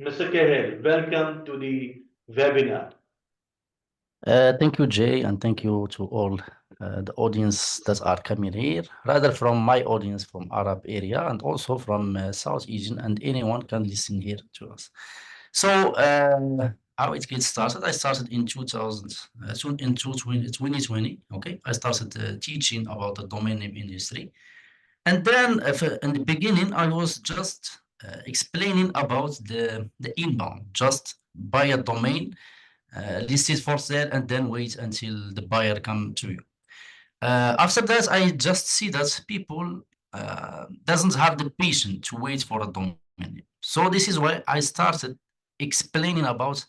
Mr. Kehel, welcome to the webinar. Thank you, Jay, and thank you to all the audience that are coming here, rather from my audience from Arab area and also from South Asian, and anyone can listen here to us. So, how it gets started? I started in 2000, soon in 2020. Okay, I started teaching about the domain name industry, and then in the beginning, I was just explaining about the inbound, just buy a domain, list it for sale, and then wait until the buyer come to you. After that, I just see that people doesn't have the patience to wait for a domain name. So this is why I started explaining about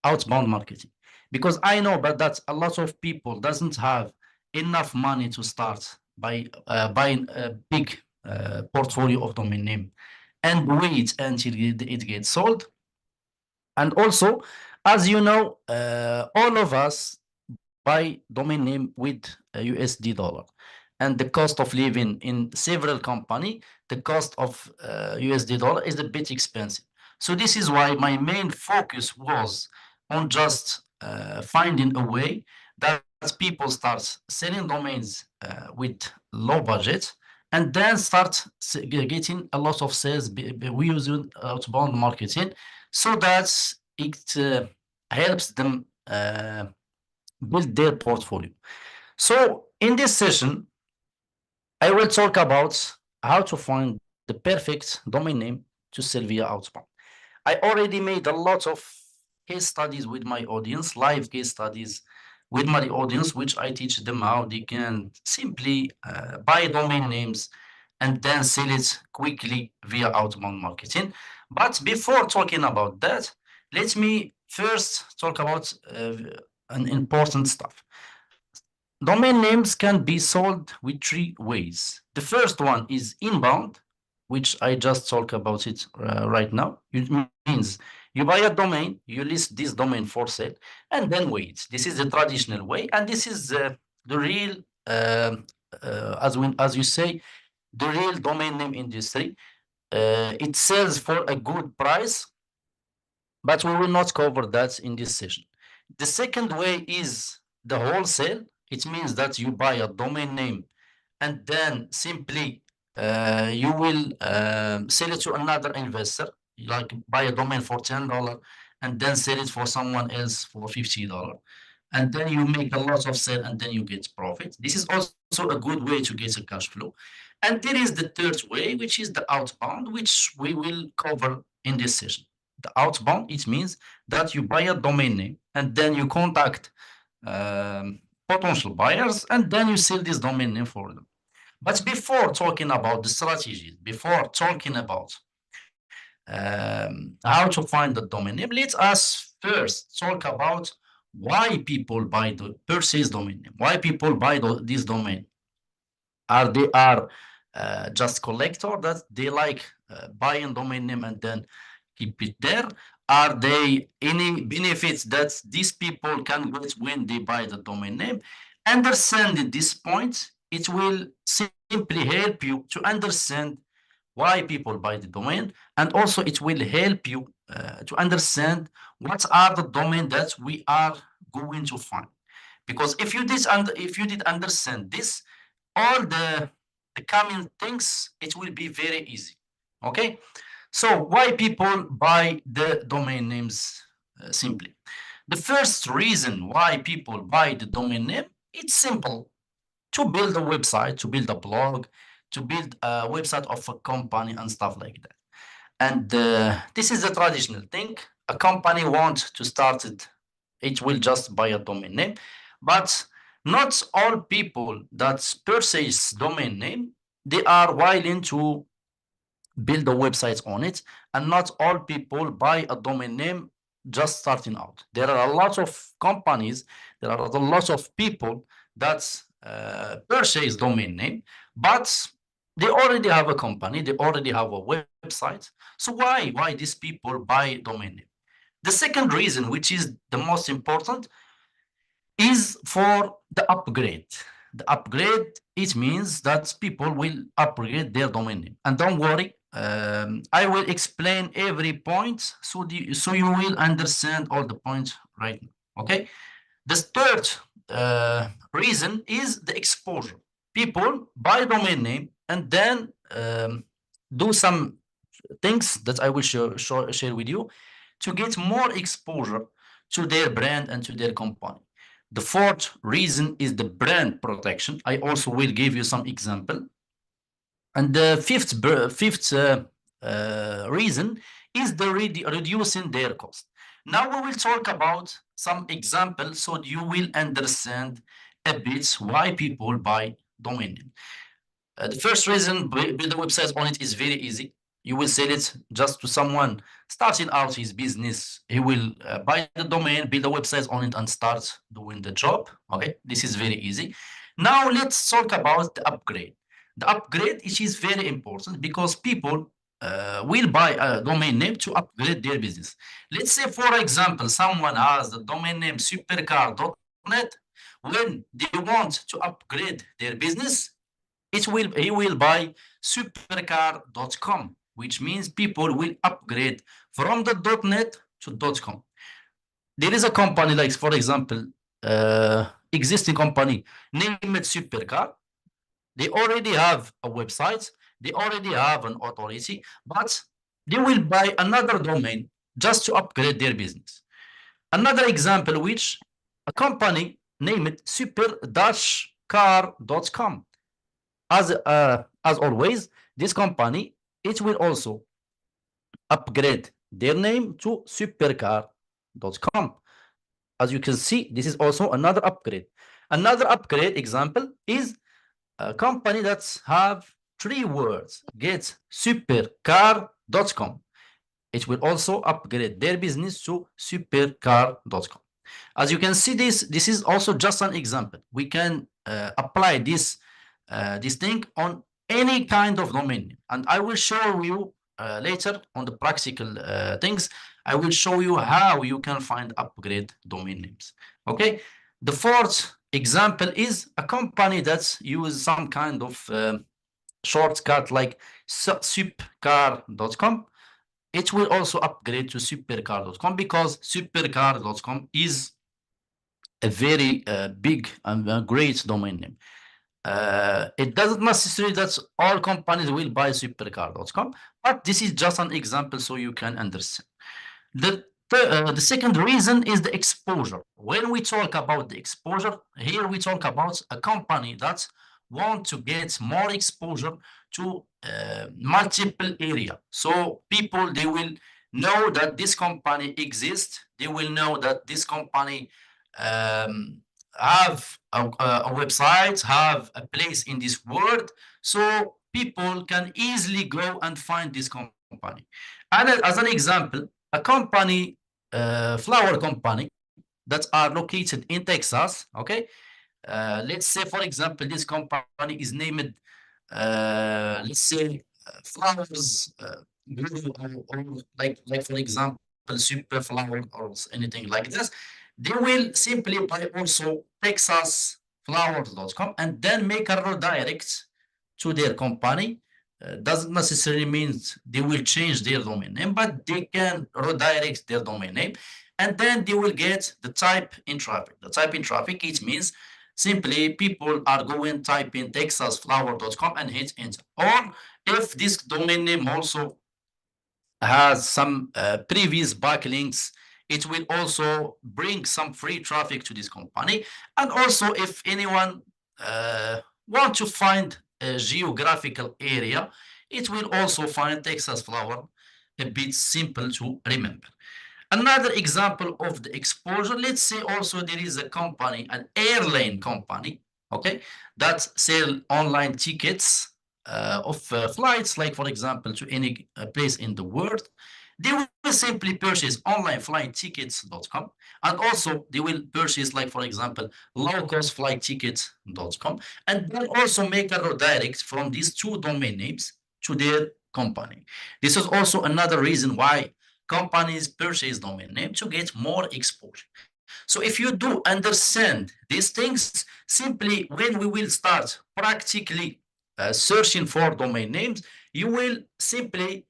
outbound marketing, because I know but that a lot of people doesn't have enough money to start by buying a big portfolio of domain name and wait until it gets sold. And also, as you know, all of us buy domain name with a USD dollar. And the cost of living in several company, the cost of USD dollar is a bit expensive. So this is why my main focus was on just finding a way that people start selling domains with low budget, and then start getting a lot of sales we using outbound marketing, so that it helps them build their portfolio. So in this session, I will talk about how to find the perfect domain name to sell via outbound. I already made a lot of case studies with my audience, live case studies with my audience, which I teach them how they can simply buy domain names and then sell it quickly via outbound marketing. But before talking about that, let me first talk about an important stuff. Domain names can be sold with three ways. The first one is inbound, which I just talked about it right now. It means you buy a domain, you list this domain for sale, and then wait. This is the traditional way, and this is the real, as you say, the real domain name industry. It sells for a good price, but we will not cover that in this session. The second way is the wholesale. It means that you buy a domain name and then simply you will sell it to another investor, like buy a domain for $10 and then sell it for someone else for $50. And then you make a lot of sale and then you get profit. This is also a good way to get a cash flow. And there is the third way, which is the outbound, which we will cover in this session. The outbound, it means that you buy a domain name and then you contact potential buyers and then you sell this domain name for them. But before talking about the strategies, before talking about how to find the domain name, let us first talk about why people buy the purchase domain name, why people buy this domain. Are just collector that they like buying domain name and then keep it there? Are they any benefits that these people can get when they buy the domain name? Understanding this point, it will simply help you to understand why people buy the domain, and also it will help you to understand what are the domain that we are going to find. Because if you did understand this, all the coming things, it will be very easy. Okay, so why people buy the domain names? Simply, the first reason why people buy the domain name, it's simple: to build a website, to build a blog, to build a website of a company and stuff like that. And this is the traditional thing. A company wants to start it, it will just buy a domain name. But not all people that purchase domain name, they are willing to build a website on it. And not all people buy a domain name just starting out. There are a lot of companies, there are a lot of people that purchase domain name, but they already have a company, they already have a website. So why these people buy domain name? The second reason, which is the most important, is for the upgrade. The upgrade, it means that people will upgrade their domain name. And don't worry, I will explain every point so you will understand all the points right now. Okay. The third reason is the exposure. People buy domain name and then do some things that I will share with you to get more exposure to their brand and to their company. The fourth reason is the brand protection. I also will give you some example. And the fifth reason is the reducing their cost. Now we will talk about some examples so you will understand a bit why people buy domain name. The first reason build a website on it is very easy. You will sell it just to someone starting out his business. He will buy the domain, build a website on it, and start doing the job. Okay, this is very easy. Now let's talk about the upgrade. The upgrade, which is very important because people will buy a domain name to upgrade their business. Let's say, for example, someone has the domain name supercar.net. When they want to upgrade their business, he will buy supercar.com, which means people will upgrade from the .net to .com. There is a company like, for example, existing company named Supercar. They already have a website. They already have an authority, but they will buy another domain just to upgrade their business. Another example, which a company named super-car.com. As always, this company, it will also upgrade their name to supercar.com. As you can see, this is also another upgrade. Another upgrade example is a company that have 3 words: get supercar.com. It will also upgrade their business to supercar.com. As you can see, this is also just an example. We can apply this thing on any kind of domain name, and I will show you later on the practical things. I will show you how you can find upgrade domain names. Okay. The fourth example is a company that uses some kind of shortcut like supercar.com. It will also upgrade to supercar.com because supercar.com is a very big and great domain name. It doesn't necessarily that all companies will buy supercar.com, but this is just an example so you can understand. The second reason is the exposure. When we talk about the exposure, here we talk about a company that want to get more exposure to multiple area. So people, they will know that this company exists. They will know that this company have a website, have a place in this world, so people can easily go and find this company. And as an example, a company, flower company that are located in Texas, okay? Let's say, for example, this company is named, let's say, flowers, or like for example, super flower or anything like this. They will simply buy also texasflowers.com and then make a redirect to their company. Doesn't necessarily mean they will change their domain name, but they can redirect their domain name, and then they will get the type in traffic. The type in traffic, it means simply people are going type in texasflower.com and hit enter. Or if this domain name also has some previous backlinks, it will also bring some free traffic to this company. And also, if anyone want to find a geographical area, it will also find Texas flower a bit simple to remember. Another example of the exposure, let's say also there is a company, an airline company, okay, that sell online tickets of flights, like for example, to any place in the world. They will simply purchase onlineflighttickets.com, and also they will purchase, like for example, lowcostflighttickets.com, and then also make a redirect from these two domain names to their company. This is also another reason why companies purchase domain name to get more exposure. So if you do understand these things, simply when we will start practically searching for domain names, you will simply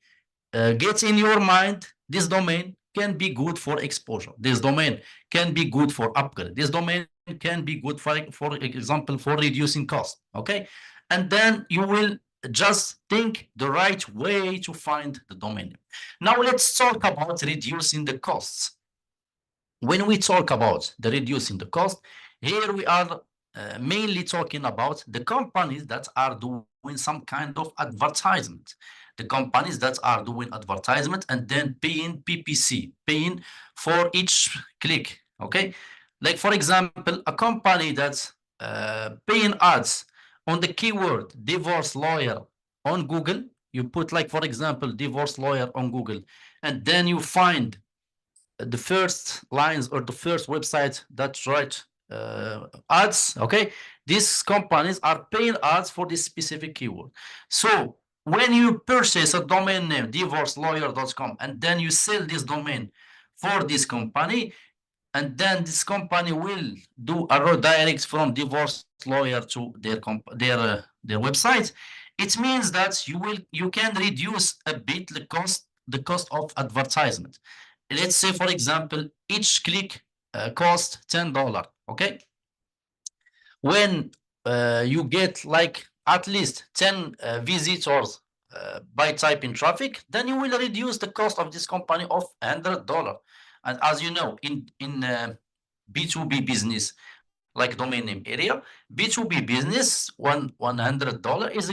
get in your mind this domain can be good for exposure. This domain can be good for upgrade. This domain can be good for example, for reducing cost. Okay. And then you will just think the right way to find the domain. Now let's talk about reducing the costs. When we talk about the reducing the cost, here we are mainly talking about the companies that are doing some kind of advertisement. The companies that are doing advertisement and then paying PPC, paying for each click. Okay. Like, for example, a company that's paying ads on the keyword divorce lawyer on Google. You put, like, for example, divorce lawyer on Google, and then you find the first lines or the first website that write ads. Okay, these companies are paying ads for this specific keyword. So when you purchase a domain name divorcelawyer.com and then you sell this domain for this company, and then this company will do a redirect from divorce lawyer to their website, it means that you can reduce a bit the cost of advertisement. Let's say, for example, each click costs $10. Okay, when you get like at least 10 visitors by typing traffic, then you will reduce the cost of this company of $100. And as you know, in B2B business, like domain name area, B2B business, $100 is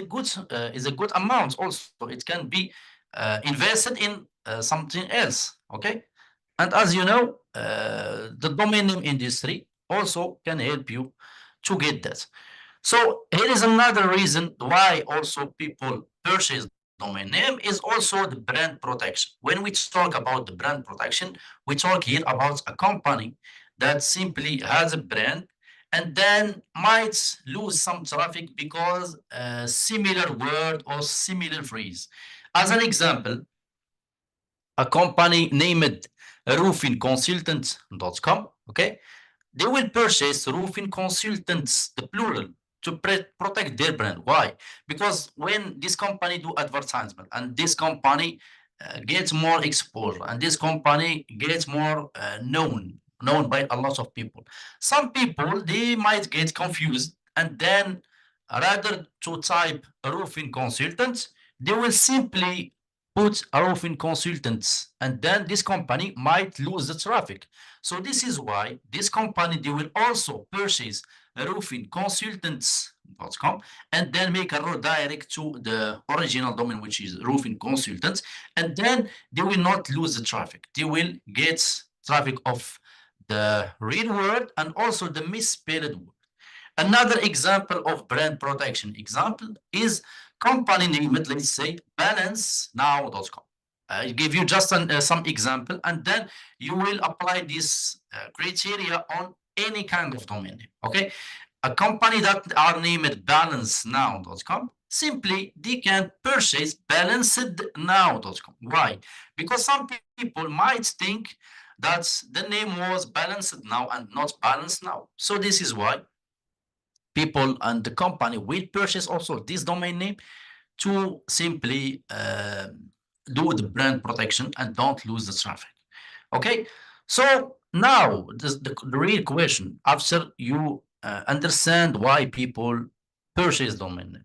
a good amount. Also, it can be invested in something else. Okay, and as you know, the domain name industry also can help you to get that. So here is another reason why also people purchase domain name is also the brand protection. When we talk about the brand protection, we talk here about a company that simply has a brand and then might lose some traffic because a similar word or similar phrase. As an example, a company named roofingconsultants.com, okay, they will purchase roofing consultants, the plural, to protect their brand. Why? Because when this company do advertisement and this company gets more exposure and this company gets more known by a lot of people, some people they might get confused and then rather to type roofing consultants, they will simply put a roofing consultants and then this company might lose the traffic. So this is why this company, they will also purchase roofingconsultants.com and then make a redirect to the original domain, which is roofing consultants, and then they will not lose the traffic. They will get traffic of the real word and also the misspelled word. Another example of brand protection example is company name, let's say balancenow.com. I give you just some example, and then you will apply this criteria on any kind of domain name. Okay, a company that are named balancenow.com, simply they can purchase balancednow.com. Why? Because some people might think that the name was balanced now and not balanced now. So this is why people and the company will purchase also this domain name to simply do the brand protection and don't lose the traffic. Okay, so now the real question, after you understand why people purchase domain name,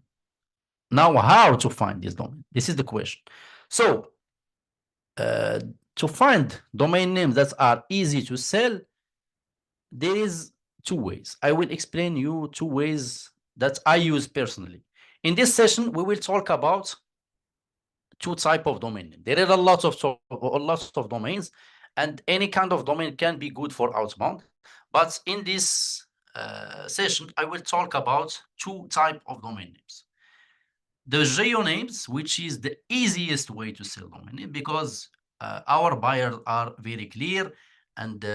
now how to find this domain? This is the question. So uh, to find domain names that are easy to sell, there is two ways. I will explain you two ways that I use personally. In this session, we will talk about two type of domain. There are a lot of domains, and any kind of domain can be good for outbound. But in this session, I will talk about two type of domain names. The geo names, which is the easiest way to sell domain name because our buyers are very clear and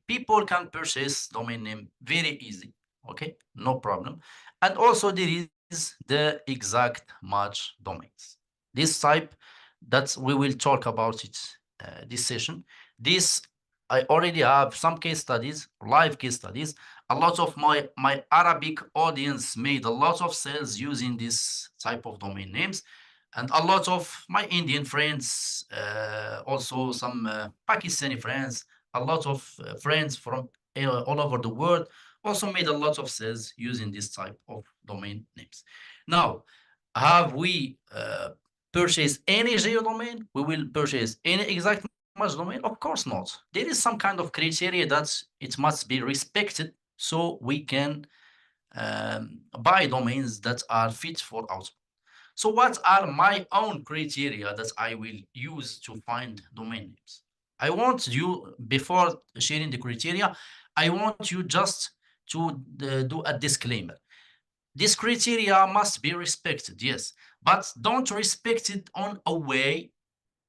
people can purchase domain name very easy. Okay, no problem. And also there is the exact match domains. This type that we will talk about it this session. This I already have some case studies, live case studies. A lot of my Arabic audience made a lot of sales using this type of domain names. and a lot of my Indian friends, also some Pakistani friends, a lot of friends from all over the world also made a lot of sales using this type of domain names. Now, have we purchased any geo domain? We will purchase any exact match domain? Of course not. There is some kind of criteria that it must be respected so we can buy domains that are fit for outbound. So what are my own criteria that I will use to find domain names? I want you, before sharing the criteria, I want you just to do a disclaimer. This criteria must be respected, yes, but don't respect it on a way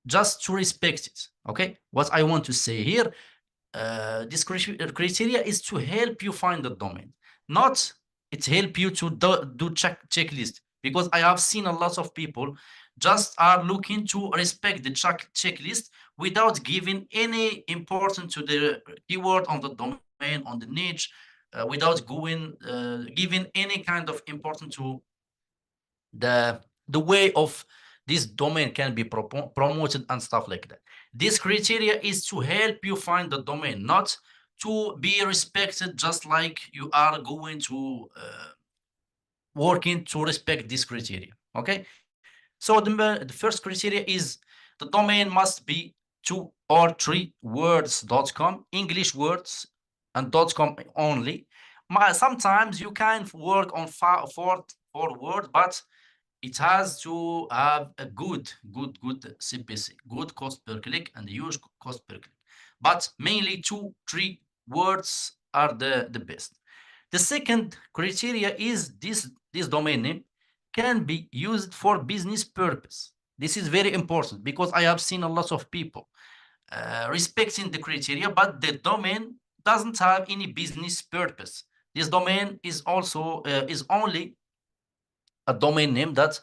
just to respect it, okay? What I want to say here, this criteria is to help you find the domain, not it help you to do checklist, because I have seen a lot of people just are looking to respect the checklist without giving any importance to the keyword on the domain, on the niche, without giving any kind of importance to the way of this domain can be promoted and stuff like that. This criteria is to help you find the domain, not to be respected just like you are going to working to respect this criteria. Okay, so the first criteria is the domain must be 2 or 3 words.com, English words and .com only. Sometimes you can work on four words, but it has to have a good CPC, good cost per click and huge cost per click. But mainly 2, 3 words are the best. The second criteria is this domain name can be used for business purpose. This is very important because I have seen a lot of people respecting the criteria, but the domain doesn't have any business purpose. This domain is also is only a domain name that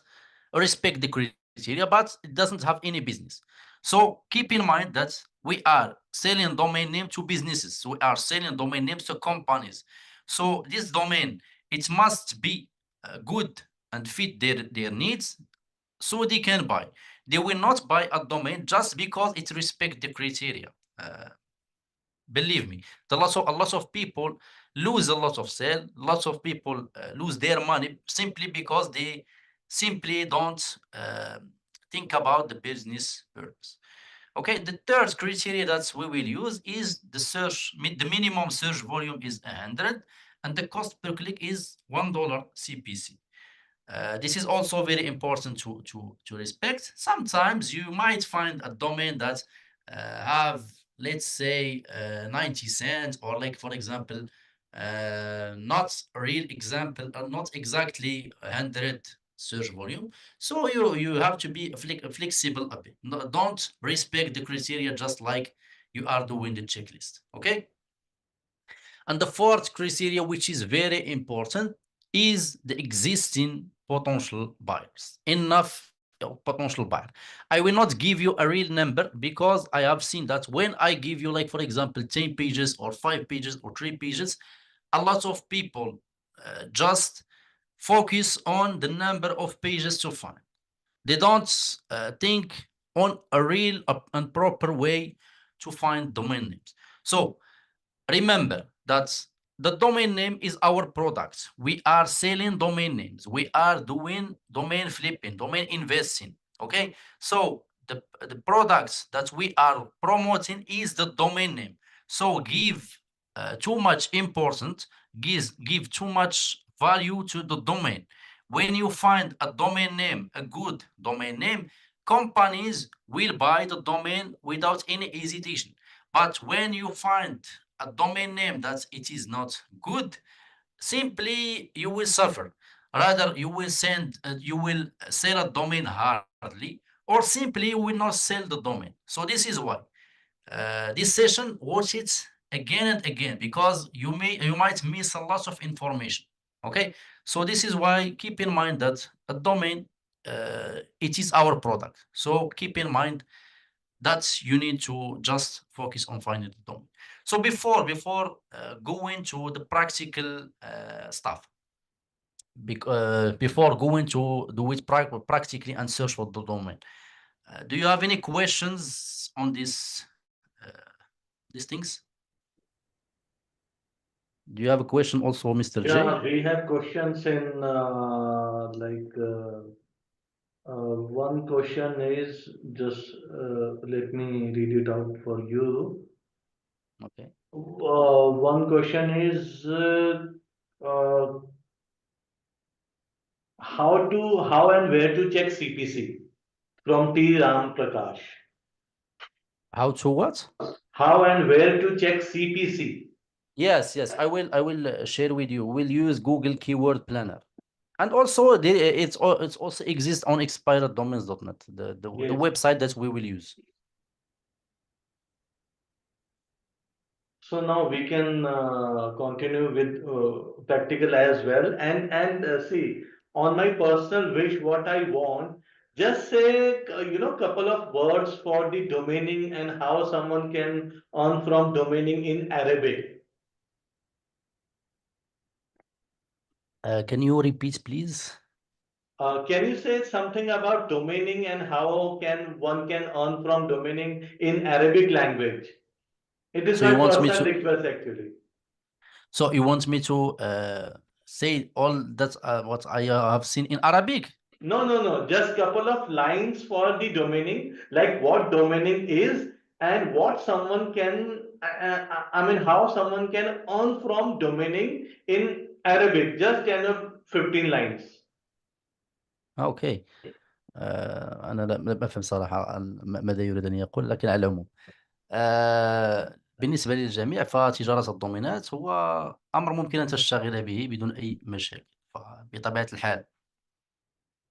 respect the criteria, but it doesn't have any business. So keep in mind that we are selling domain name to businesses. We are selling domain names to companies. So this domain, it must be good and fit their needs so they can buy. They will not buy a domain just because it respects the criteria. Believe me, a lot of people lose a lot of sale. Lots of people lose their money simply because they simply don't think about the business purpose. Okay, the third criteria that we will use is the minimum search volume is 100 and the cost per click is $1 CPC. This is also very important to respect. Sometimes you might find a domain that have, let's say, 90 cents, or like, for example, not a real example, not exactly 100 search volume. So you have to be flexible a bit. No, don't respect the criteria just like you are doing the checklist. Okay. And the fourth criteria, which is very important, is the existing potential buyers. Enough potential buyer. I will not give you a real number because I have seen that when I give you, like, for example, 10 pages or 5 pages or 3 pages, a lot of people just focus on the number of pages to find. They don't think on a real and proper way to find domain names. So remember that the domain name is our product. We are selling domain names. We are doing domain flipping, domain investing. Okay, so the products that we are promoting is the domain name. So give too much importance, give too much value to the domain. When you find a domain name, a good domain name, companies will buy the domain without any hesitation. But when you find a domain name that it is not good, simply you will suffer. Rather, you will sell a domain hardly, or simply you will not sell the domain. So this is why this session, watch it again and again because you might miss a lot of information. Okay, so this is why keep in mind that a domain it is our product. So keep in mind that you need to just focus on finding the domain. So before going to the practical stuff, before going to do it practically and search for the domain. Do you have any questions on these things? Do you have a question also, Mr. J? Yeah, we have questions in one question is just let me read it out for you. Okay. One question is uh, how and where to check CPC from T Ram Prakash. How to what? How and where to check CPC. Yes, I will share with you. We'll use Google Keyword Planner. And also it's also exists on expireddomains.net, the Yes. website that we will use. So now we can continue with practical as well, and see, on my personal wish, what I want, just say couple of words for the domaining and how someone can earn from domaining in Arabic. Can you repeat, please? Can you say something about domaining and how can one can earn from domaining in Arabic language? It is So you my want me personal to request actually. so you want me to say all that what I have seen in Arabic? No, no, no. Just couple of lines for the domaining, like what domaining is and what someone can, I mean, how someone can earn from domaining in Arabic. Just kind of 15 lines. اوكي. انا لا بفهم صراحه ماذا يريد ان يقول، لكن على العموم بالنسبه للجميع فتجاره الدومينات هو امر ممكن ان تشتغل به بدون اي مشاكل. فبطبيعه الحال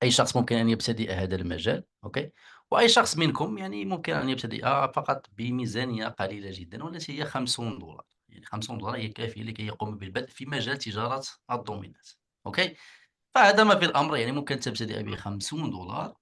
اي شخص ممكن ان يبتدئ هذا المجال، اوكي، واي شخص منكم يعني ممكن ان يبتدئ فقط بميزانيه قليله جدا والتي هي $50. يعني $50 هي كافيه لكي يقوم بالبدء في مجال تجاره الدومينات. اوكي، فهذا ما في الامر، يعني ممكن تبتدئ ب $50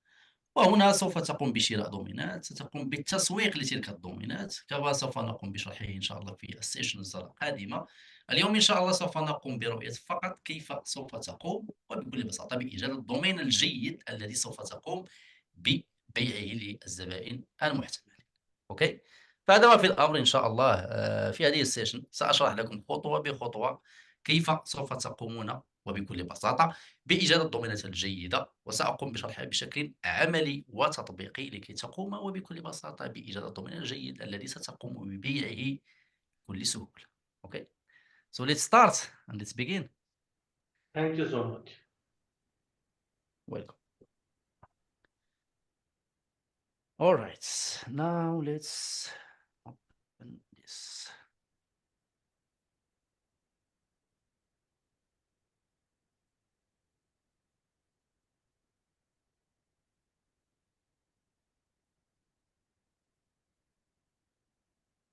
وهنا سوف تقوم بشراء دومينات، ستقوم بالتسويق لتلك الدومينات كما سوف نقوم بشرحه إن شاء الله في السيشنز القادمة. اليوم إن شاء الله سوف نقوم برؤية فقط كيف سوف تقوم وبكل بساطة بإيجاد الدومين الجيد الذي سوف تقوم ببيعه للزبائن المحتملين. أوكي، فهذا ما في الأمر إن شاء الله. في هذه السيشن سأشرح لكم خطوة بخطوة كيف سوف تقومون وبكل بساطة بإيجاد الدومينات الجيدة، وسأقوم بشرحها بشكل عملي وتطبيقي لكي تقوم وبكل بساطة بإيجاد الدومين الجيد الذي ستقوم ببيعه بكل سهولة. Okay, so let's start and let's begin. Thank you so much. Welcome. All right, now let's open this.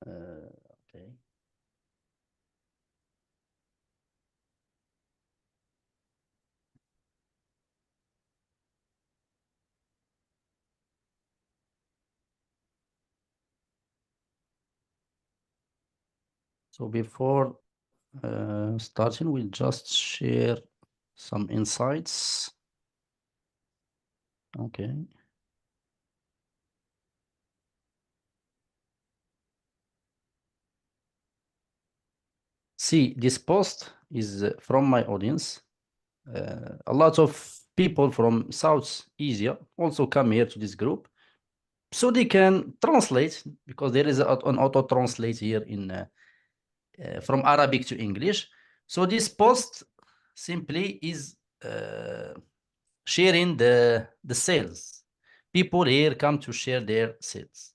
Okay. So before starting, we'll just share some insights. Okay. See, this post is from my audience. A lot of people from South Asia also come here to this group, so they can translate, because there is an auto translate here in from Arabic to English. So this post simply is sharing the sales. People here come to share their sales.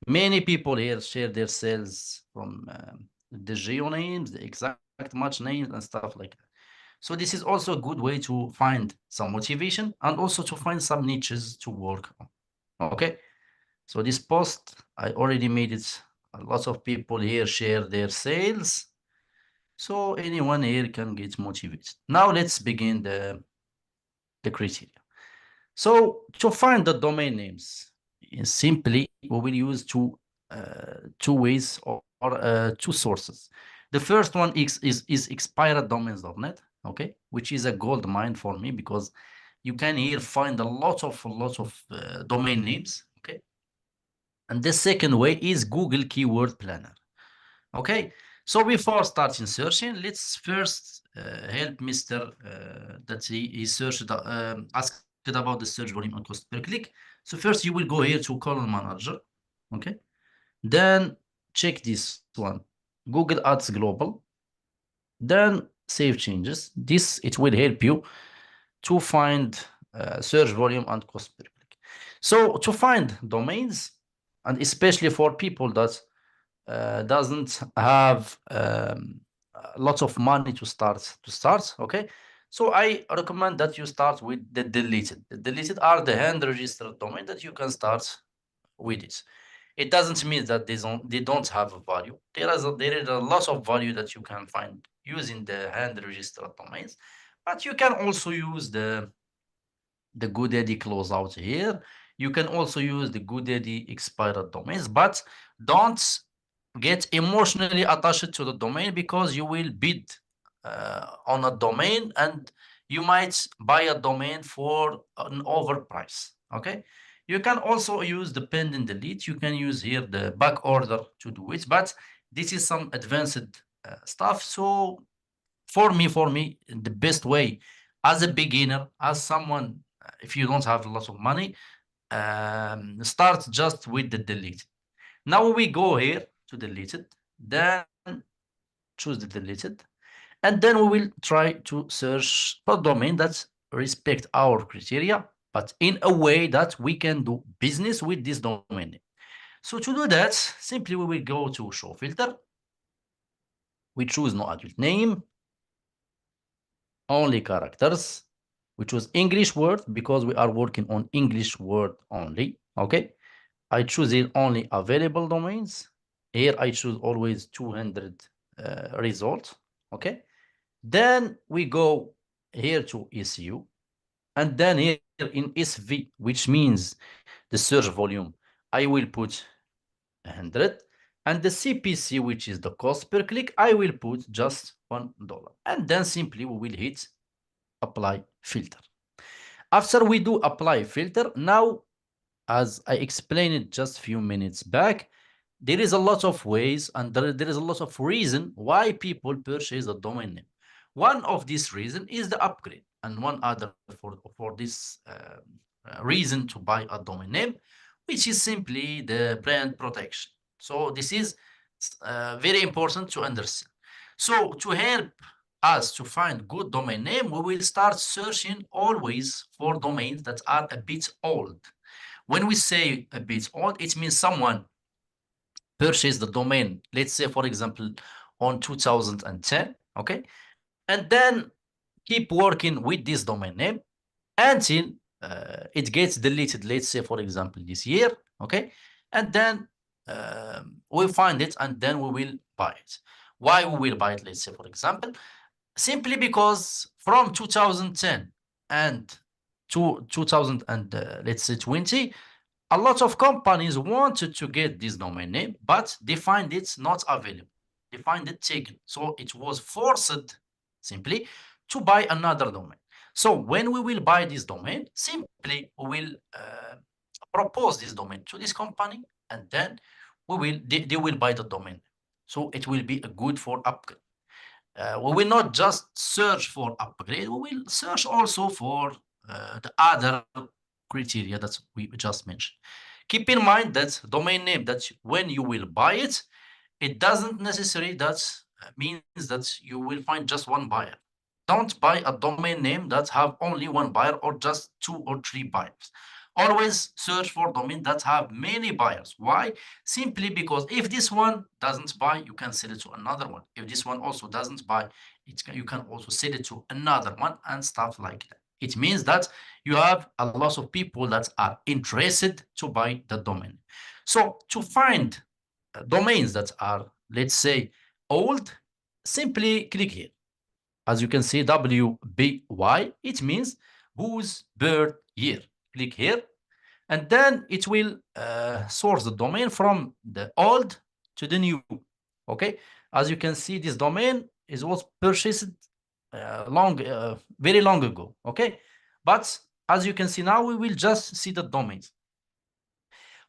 Many people here share their sales from the geo names, the exact match names, and stuff like that. So this is also a good way to find some motivation and also to find some niches to work on. Okay, so this post, I already made it. A lot of people here share their sales, so anyone here can get motivated. Now let's begin the criteria. So to find the domain names, simply we will use two ways or two sources. The first one is expireddomains.net. okay, which is a gold mine for me because you can here find a lot of domain names, okay. And the second way is Google Keyword Planner. Okay, so before starting searching, let's first help Mr. That he searched, asked about the search volume and cost per click. So first you will go here to Column Manager, okay? Then check this one, Google Ads Global. Then save changes. This, it will help you to find search volume and cost per click. So to find domains, and especially for people that doesn't have lots of money to start, okay, so I recommend that you start with the deleted are the hand registered domain that you can start with it doesn't mean that they don't have a value. There is a lot of value that you can find using the hand registered domains, but you can also use the GoDaddy closeout here. You can also use the GoDaddy expired domains, but don't get emotionally attached to the domain because you will bid on a domain and you might buy a domain for an overprice. Okay. You can also use the pending delete. You can use here the back order to do it, but this is some advanced stuff. So for me, the best way as a beginner, as someone, if you don't have a lot of money, start just with the deleted. Now we go here to deleted, then choose the deleted, and then we will try to search for domain that respect our criteria, but in a way that we can do business with this domain name. So to do that, simply we will go to show filter. We choose no adult name, only characters. We choose English word because we are working on English word only. Okay. I choose it only available domains. Here I choose always 200 results. Okay. Then we go here to SU. And then here in SV, which means the search volume, I will put 100. And the CPC, which is the cost per click, I will put just $1. And then simply we will hit apply filter. After we do apply filter, now, as I explained it just a few minutes back, there is a lot of ways and there is a lot of reason why people purchase a domain name. One of these reason is the upgrade, and one other for this reason to buy a domain name, which is simply the brand protection. So this is very important to understand. So to help us to find good domain name, we will start searching always for domains that are a bit old. When we say a bit old, it means someone purchased the domain, let's say, for example, on 2010, okay? And then keep working with this domain name until it gets deleted, let's say, for example, this year, okay? And then we'll find it and then we will buy it. Why we will buy it, let's say, for example? Simply because from 2010 and to 2000 and let's say 20, a lot of companies wanted to get this domain name, but they find it's not available. They find it taken. So it was forced simply to buy another domain. So when we will buy this domain, simply we will propose this domain to this company, and then they will buy the domain. So it will be a good for upgrade. We will not just search for upgrade, we will search also for the other criteria that we just mentioned. Keep in mind that domain name, that when you will buy it, it doesn't necessarily that means that you will find just one buyer. Don't buy a domain name that have only one buyer or just 2 or 3 buyers. Always search for domain that have many buyers. Why? Simply because if this one doesn't buy, you can sell it to another one. If this one also doesn't buy, you can also sell it to another one and stuff like that. It means that you have a lot of people that are interested to buy the domain. So to find domains that are, let's say, old, simply click here. As you can see, WBY, it means whose birth year. Click here, and then it will source the domain from the old to the new. Okay, as you can see, this domain was purchased very long ago. Okay, but as you can see now, we will just see the domains.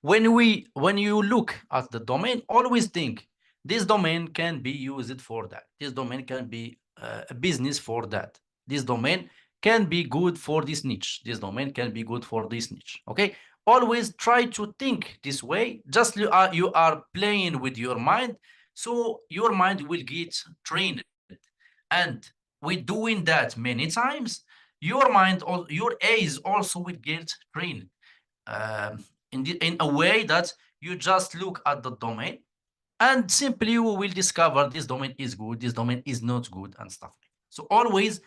When you look at the domain, always think this domain can be used for that. This domain can be a business for that. This domain can be good for this niche. This domain can be good for this niche. Okay, always try to think this way. Just you are playing with your mind, so your mind will get trained. And with doing that many times, your mind or your eyes also will get trained, um, in a way that you just look at the domain and simply you will discover this domain is good, this domain is not good, and stuff like that. So always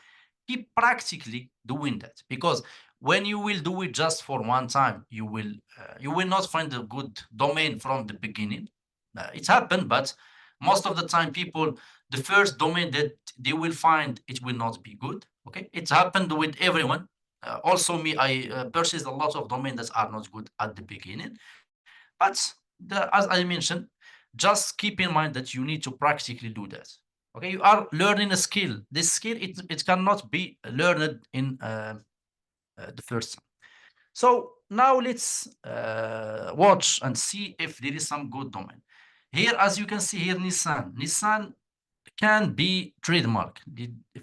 keep practically doing that, because when you will do it just for one time, you will not find a good domain from the beginning. It's happened, but most of the time, people, the first domain that they will find, it will not be good. Okay, it's happened with everyone. Also, me, I purchased a lot of domains that are not good at the beginning. But as I mentioned, just keep in mind that you need to practically do that. Okay, you are learning a skill. This skill, it cannot be learned in the first time. So now let's watch and see if there is some good domain. Here, as you can see here, Nissan can be trademark.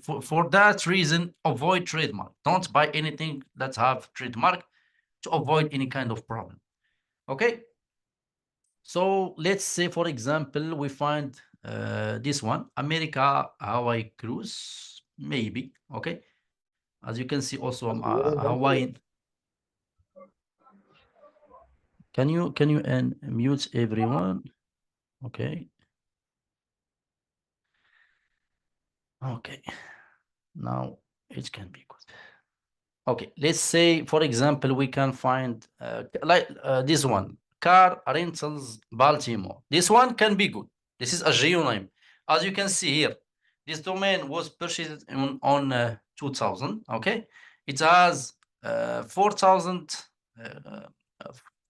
For that reason, avoid trademark. Don't buy anything that have trademark to avoid any kind of problem. Okay, so let's say, for example, we find this one, America Hawaii Cruise, maybe. Okay, as you can see, also Hawaiian. Can you mute everyone? Okay, okay. Now it can be good. Okay, let's say, for example, we can find like this one, Car Rentals Baltimore. This one can be good. This is a geo name. As you can see here, this domain was purchased on 2000. Okay, it has 4,000, uh,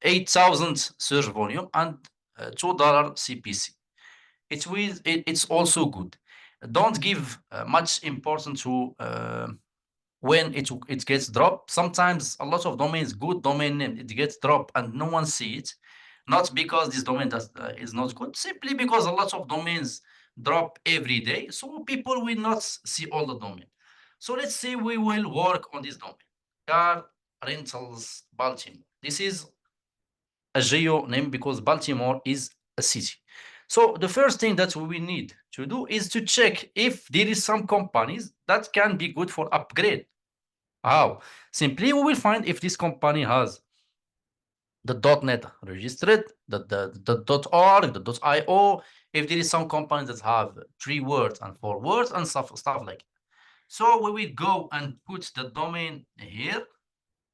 8,000 search volume and $2 CPC. It's also good. Don't give much importance to when it gets dropped. Sometimes a lot of domains, good domain name, it gets dropped and no one see it. Not because this domain is not good, simply because a lot of domains drop every day, so people will not see all the domain. So let's say we will work on this domain, Car Rentals Baltimore. This is a geo name because Baltimore is a city. So the first thing that we will need to do is to check if there is some companies that can be good for upgrade. How? Simply we will find if this company has the .NET registered, the .org, the .io, if there is some companies that have 3 words and 4 words and stuff like that. So we will go and put the domain here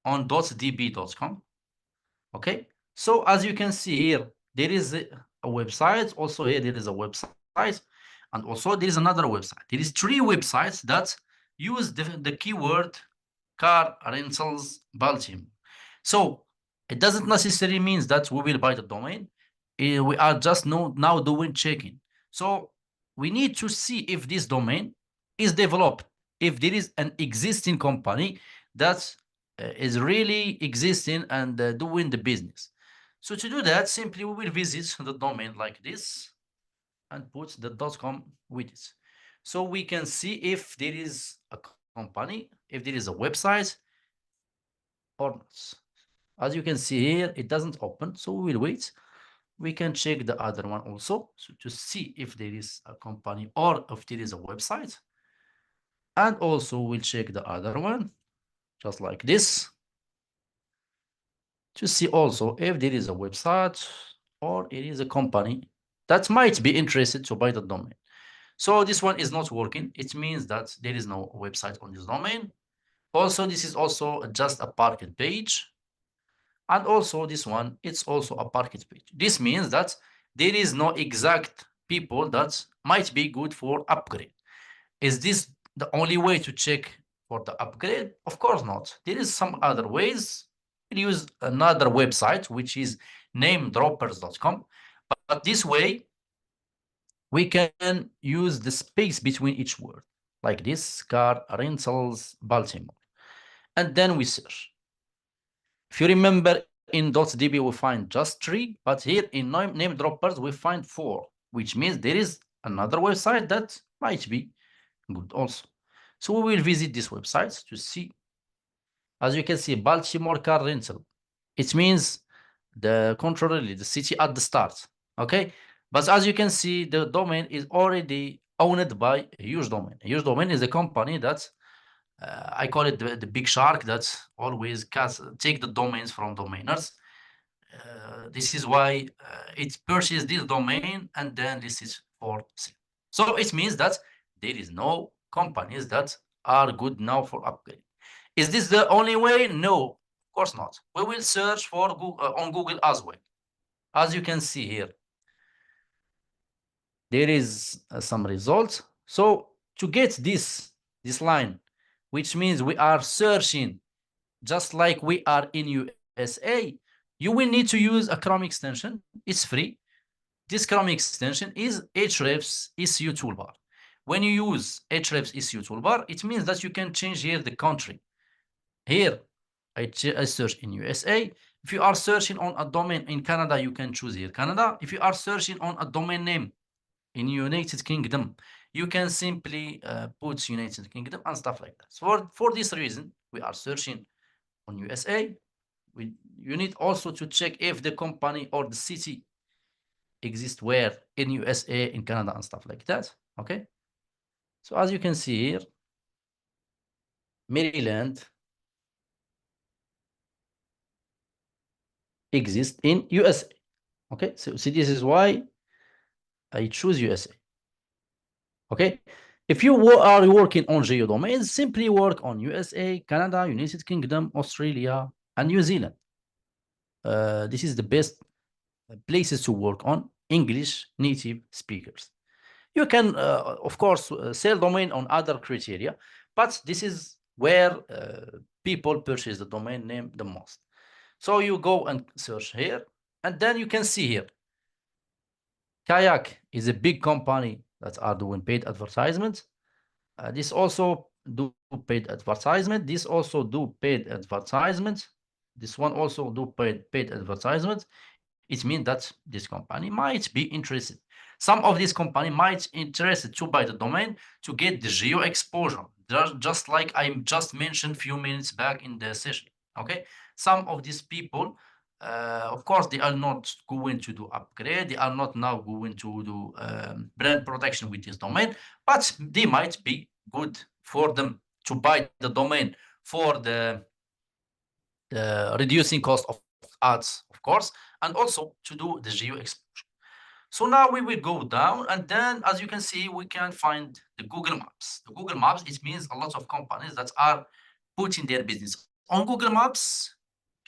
on .db.com. Okay, so as you can see here, there is a website. Also here there is a website, and also there is another website. There is 3 websites that use the keyword Car Rentals Baltimore. So it doesn't necessarily mean that we will buy the domain. We are just now doing checking. So we need to see if this domain is developed, if there is an existing company that is really existing and doing the business. So to do that, simply we will visit the domain like this and put the .com with it. So we can see if there is a company, if there is a website or not. As you can see here, it doesn't open, so we will wait. We can check the other one also, so to see if there is a company or if there is a website. And also we'll check the other one, just like this, to see also if there is a website or it is a company that might be interested to buy the domain. So this one is not working. It means that there is no website on this domain. Also, this is also just a parked page. And also this one, it's also a parked page. This means that there is no exact people that might be good for upgrade. Is this the only way to check for the upgrade? Of course not. There is some other ways. We use another website, which is namedroppers.com. But this way, we can use the space between each word. like this, car rentals Baltimore. And then we search. If you remember, in .db we find just 3, but here in name droppers we find 4, which means there is another website that might be good also. So we will visit this website to see. As you can see, Baltimore car rental. It means the contrarily, the city at the start. Okay. But as you can see, the domain is already owned by a huge domain. A huge domain is a company that I call it the big shark that always take the domains from domainers. This is why it purchases this domain and then lists it for sale. So it means that there is no companies that are good now for upgrade. Is this the only way? No, of course not. We will search for Google, on Google as well. As you can see here, there is some results. So to get this line, which means we are searching just like we are in USA, you will need to use a Chrome extension. It's free. This Chrome extension is Ahrefs SEO toolbar. When you use Ahrefs SEO toolbar, it means that you can change here the country. Here, I search in USA. If you are searching on a domain in Canada, you can choose here Canada. If you are searching on a domain name in United Kingdom, you can simply put United Kingdom and stuff like that. So for this reason, we are searching on USA. You need also to check if the company or the city exists where in USA, in Canada, and stuff like that. Okay. So as you can see here, Maryland exists in USA. Okay. So see, this is why I choose USA. Okay. If you are working on geodomains, simply work on USA, Canada, United Kingdom, Australia, and New Zealand. This is the best places to work on English native speakers. You can, of course, sell domain on other criteria, but this is where people purchase the domain name the most. So you go and search here, and then you can see here. Kayak is a big company that are doing paid advertisements. This also do paid advertisement. This also do paid advertisement. This one also do paid advertisement. It means that this company might be interested. Some of this company might interested to buy the domain to get the geo exposure, just like I just mentioned a few minutes back in the session. Okay, some of these people, of course, they are not going to do upgrade. They are not now going to do brand protection with this domain, but they might be good for them to buy the domain for the reducing cost of ads, of course, and also to do the geo exposure. So now we will go down, and then as you can see, we can find the Google Maps. The Google Maps, it means a lot of companies that are putting their business on Google Maps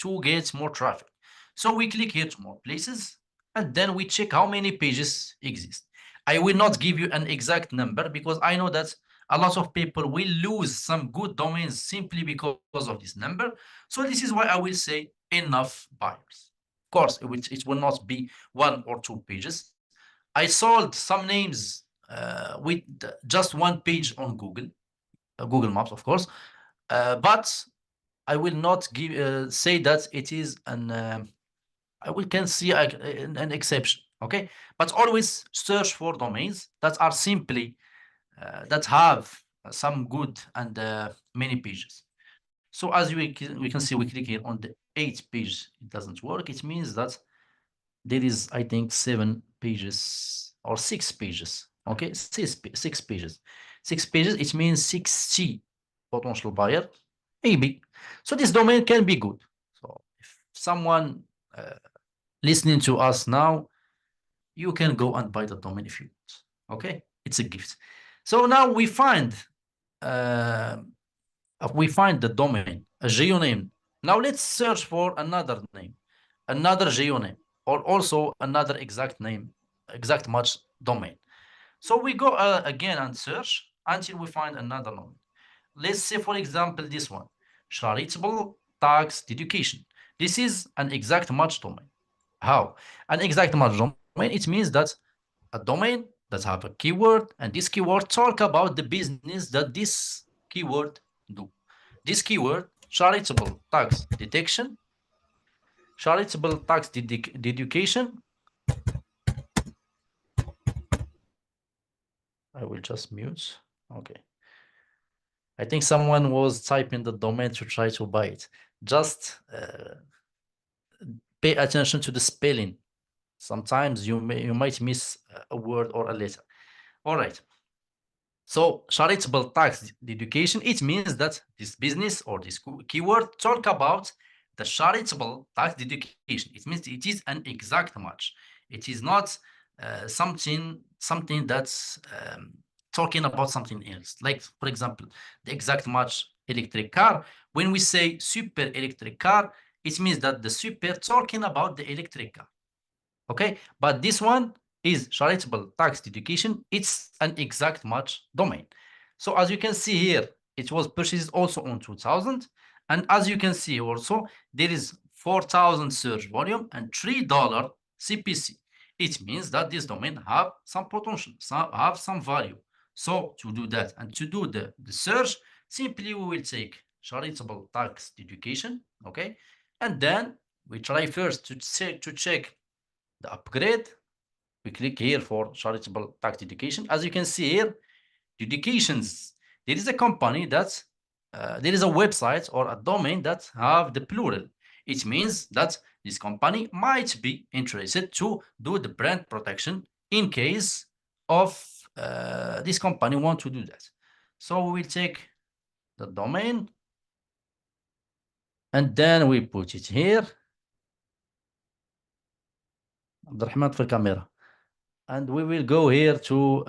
to get more traffic. So we click here to more places, and then we check how many pages exist. I will not give you an exact number because I know that a lot of people will lose some good domains simply because of this number. So this is why I will say enough buyers. Of course, it will not be 1 or 2 pages. I sold some names with just 1 page on Google, Google Maps, of course, but I will not say that it is an. I will can see an exception. Okay, but always search for domains that are simply that have some good and many pages. So as we can see, we click here on the 8th page, it doesn't work. It means that there is, I think, 7 pages or 6 pages. Okay, six pages. 6 pages, it means 60 potential buyer, maybe. So this domain can be good. So if someone listening to us now, you can go and buy the domain if you want. Okay, it's a gift. So now we find the domain, a geo name. Now let's search for another name, another geo name, or also another exact name, exact match domain. So we go again and search until we find another domain. Let's say, for example, this one, charitable tax education. This is an exact match domain. How? An exact match domain, it means that a domain that have a keyword, and this keyword talk about the business that this keyword do. This keyword, charitable tax detection, charitable tax deducation. I will just mute. Okay. I think someone was typing the domain to try to buy it. Just pay attention to the spelling. Sometimes you might miss a word or a letter. All right. So charitable tax deducation, it means that this business or this keyword talk about the charitable tax deducation. It means it is an exact match. It is not something that's talking about something else. Like, for example, the exact match electric car. When we say super electric car, it means that the super talking about the electric car. Okay, but this one is charitable tax deducation. It's an exact match domain. So as you can see here, it was purchased also on 2000. And as you can see also, there is 4,000 search volume and $3 CPC. It means that this domain have some potential, have some value. So to do that and to do the search, simply we will take charitable tax deducation, okay? And then we try first to check the upgrade. We click here for charitable tax education. As you can see here, educations. There is a company that there is a website or a domain that have the plural. It means that this company might be interested to do the brand protection in case of this company want to do that. So we will take the domain and then we put it here. عبد الرحمن في الكاميرا. And we will go here to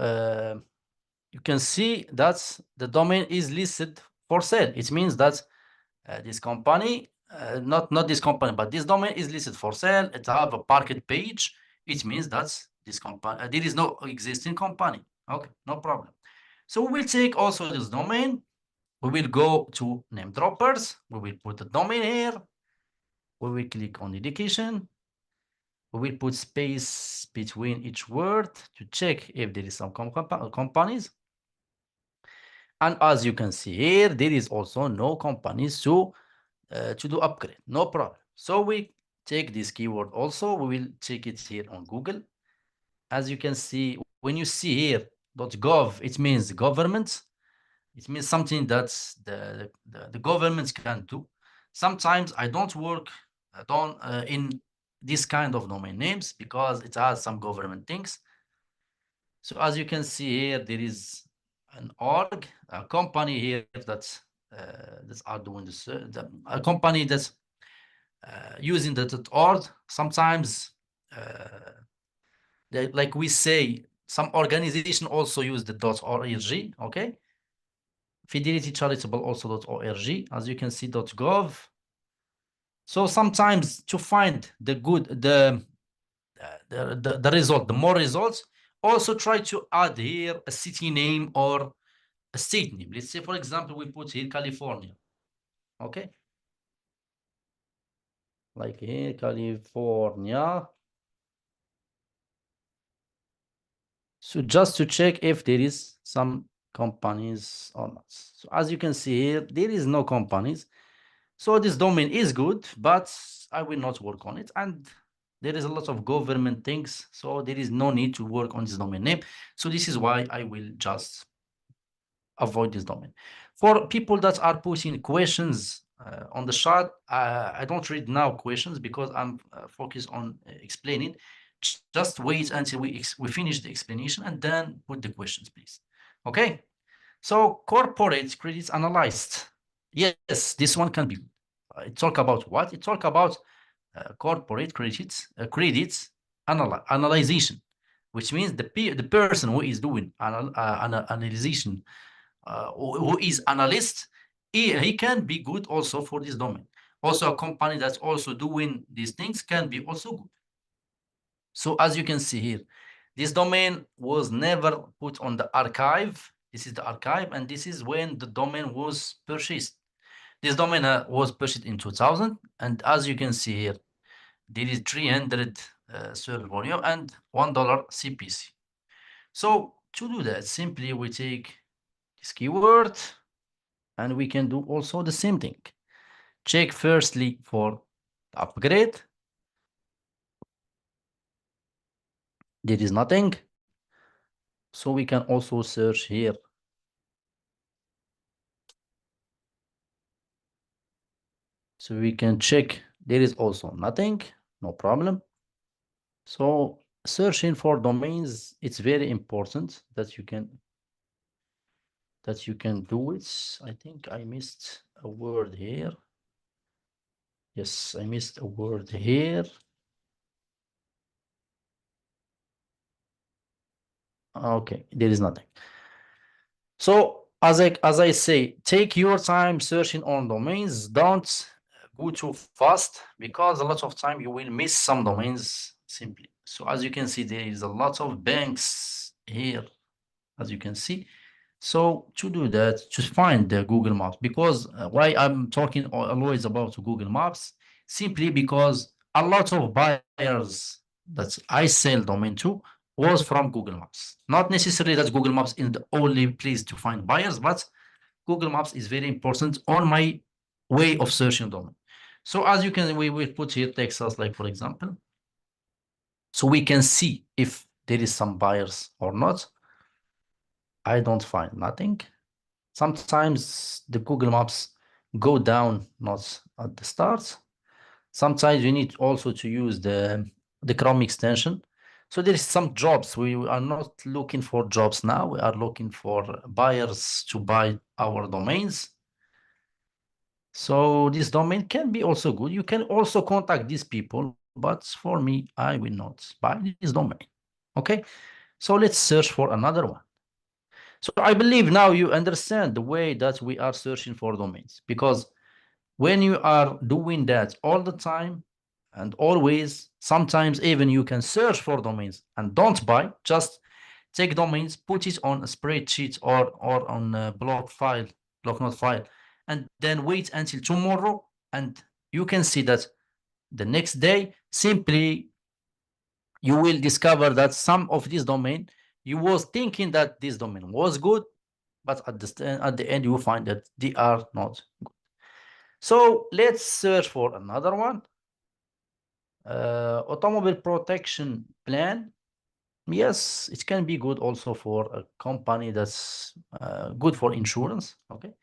you can see that the domain is listed for sale. It means that this company, not this company, but this domain is listed for sale. It have a market page. It means that this company, there is no existing company. Okay, no problem. So we will take also this domain. We will go to name droppers. We will put the domain here. We will click on education. We will put space between each word to check if there is some companies. And as you can see here, there is also no companies to do upgrade, no problem. So we take this keyword also, we will check it here on Google. As you can see, when you see here .gov, it means government. It means something that the governments can do. Sometimes I don't work in this kind of domain names because it has some government things. So as you can see here, there is an org, a company here that are doing this, a company that's using the org. Sometimes, like we say, some organization also use the .org, okay? Fidelity Charitable also .org, as you can see, .gov. So sometimes to find the good, the result, the more results, also try to add here a city name or a state name. Let's say, for example, we put here California. Okay. Like here, California. So just to check if there is some companies or not. So as you can see here, there is no companies. So this domain is good, but I will not work on it. And there is a lot of government things. So there is no need to work on this domain name. So this is why I will just avoid this domain. For people that are putting questions on the chat, I don't read now questions because I'm focused on explaining. Just wait until we finish the explanation and then put the questions, please. Okay. So corporate credits analyzed. Yes, this one can be. It talk about what? It talk about corporate credits analyzation, which means the person who is doing analyzation, who is analyst, he can be good also for this domain. Also, a company that's also doing these things can be also good. So as you can see here, this domain was never put on the archive. This is the archive, and this is when the domain was purchased. This domain was purchased in 2000, and as you can see here, there is 300 server volume and $1 CPC. So to do that, simply we take this keyword and we can do also the same thing. Check firstly for upgrade. There is nothing. So we can also search here. So we can check. There is also nothing. No problem. So searching for domains, it's very important that you can do it. I think I missed a word here. Yes, I missed a word here. Okay, there is nothing. So as I say, take your time searching on domains. Don't go too fast because a lot of time you will miss some domains simply. So as you can see, there is a lot of banks here, as you can see. So to do that, just find the Google Maps because why I'm talking always about Google Maps, simply because a lot of buyers that I sell domain to was from Google Maps. Not necessarily that Google Maps is the only place to find buyers, but Google Maps is very important on my way of searching domain. So as you can, we will put here Texas, like for example, so we can see if there is some buyers or not. I don't find nothing. Sometimes the Google Maps go down not at the start. Sometimes you need also to use the Chrome extension. So there is some jobs. We are not looking for jobs now. We are looking for buyers to buy our domains. So this domain can be also good. You can also contact these people, but for me, I will not buy this domain. Okay. So let's search for another one. So I believe now you understand the way that we are searching for domains, because when you are doing that all the time and always, sometimes even you can search for domains and don't buy, just take domains, put it on a spreadsheet or on a block note file, and then wait until tomorrow, and you can see that the next day simply you will discover that some of this domain, you was thinking that this domain was good, but at the end you will find that they are not good. So let's search for another one. Automobile protection plan. Yes, it can be good also for a company that's good for insurance. Okay.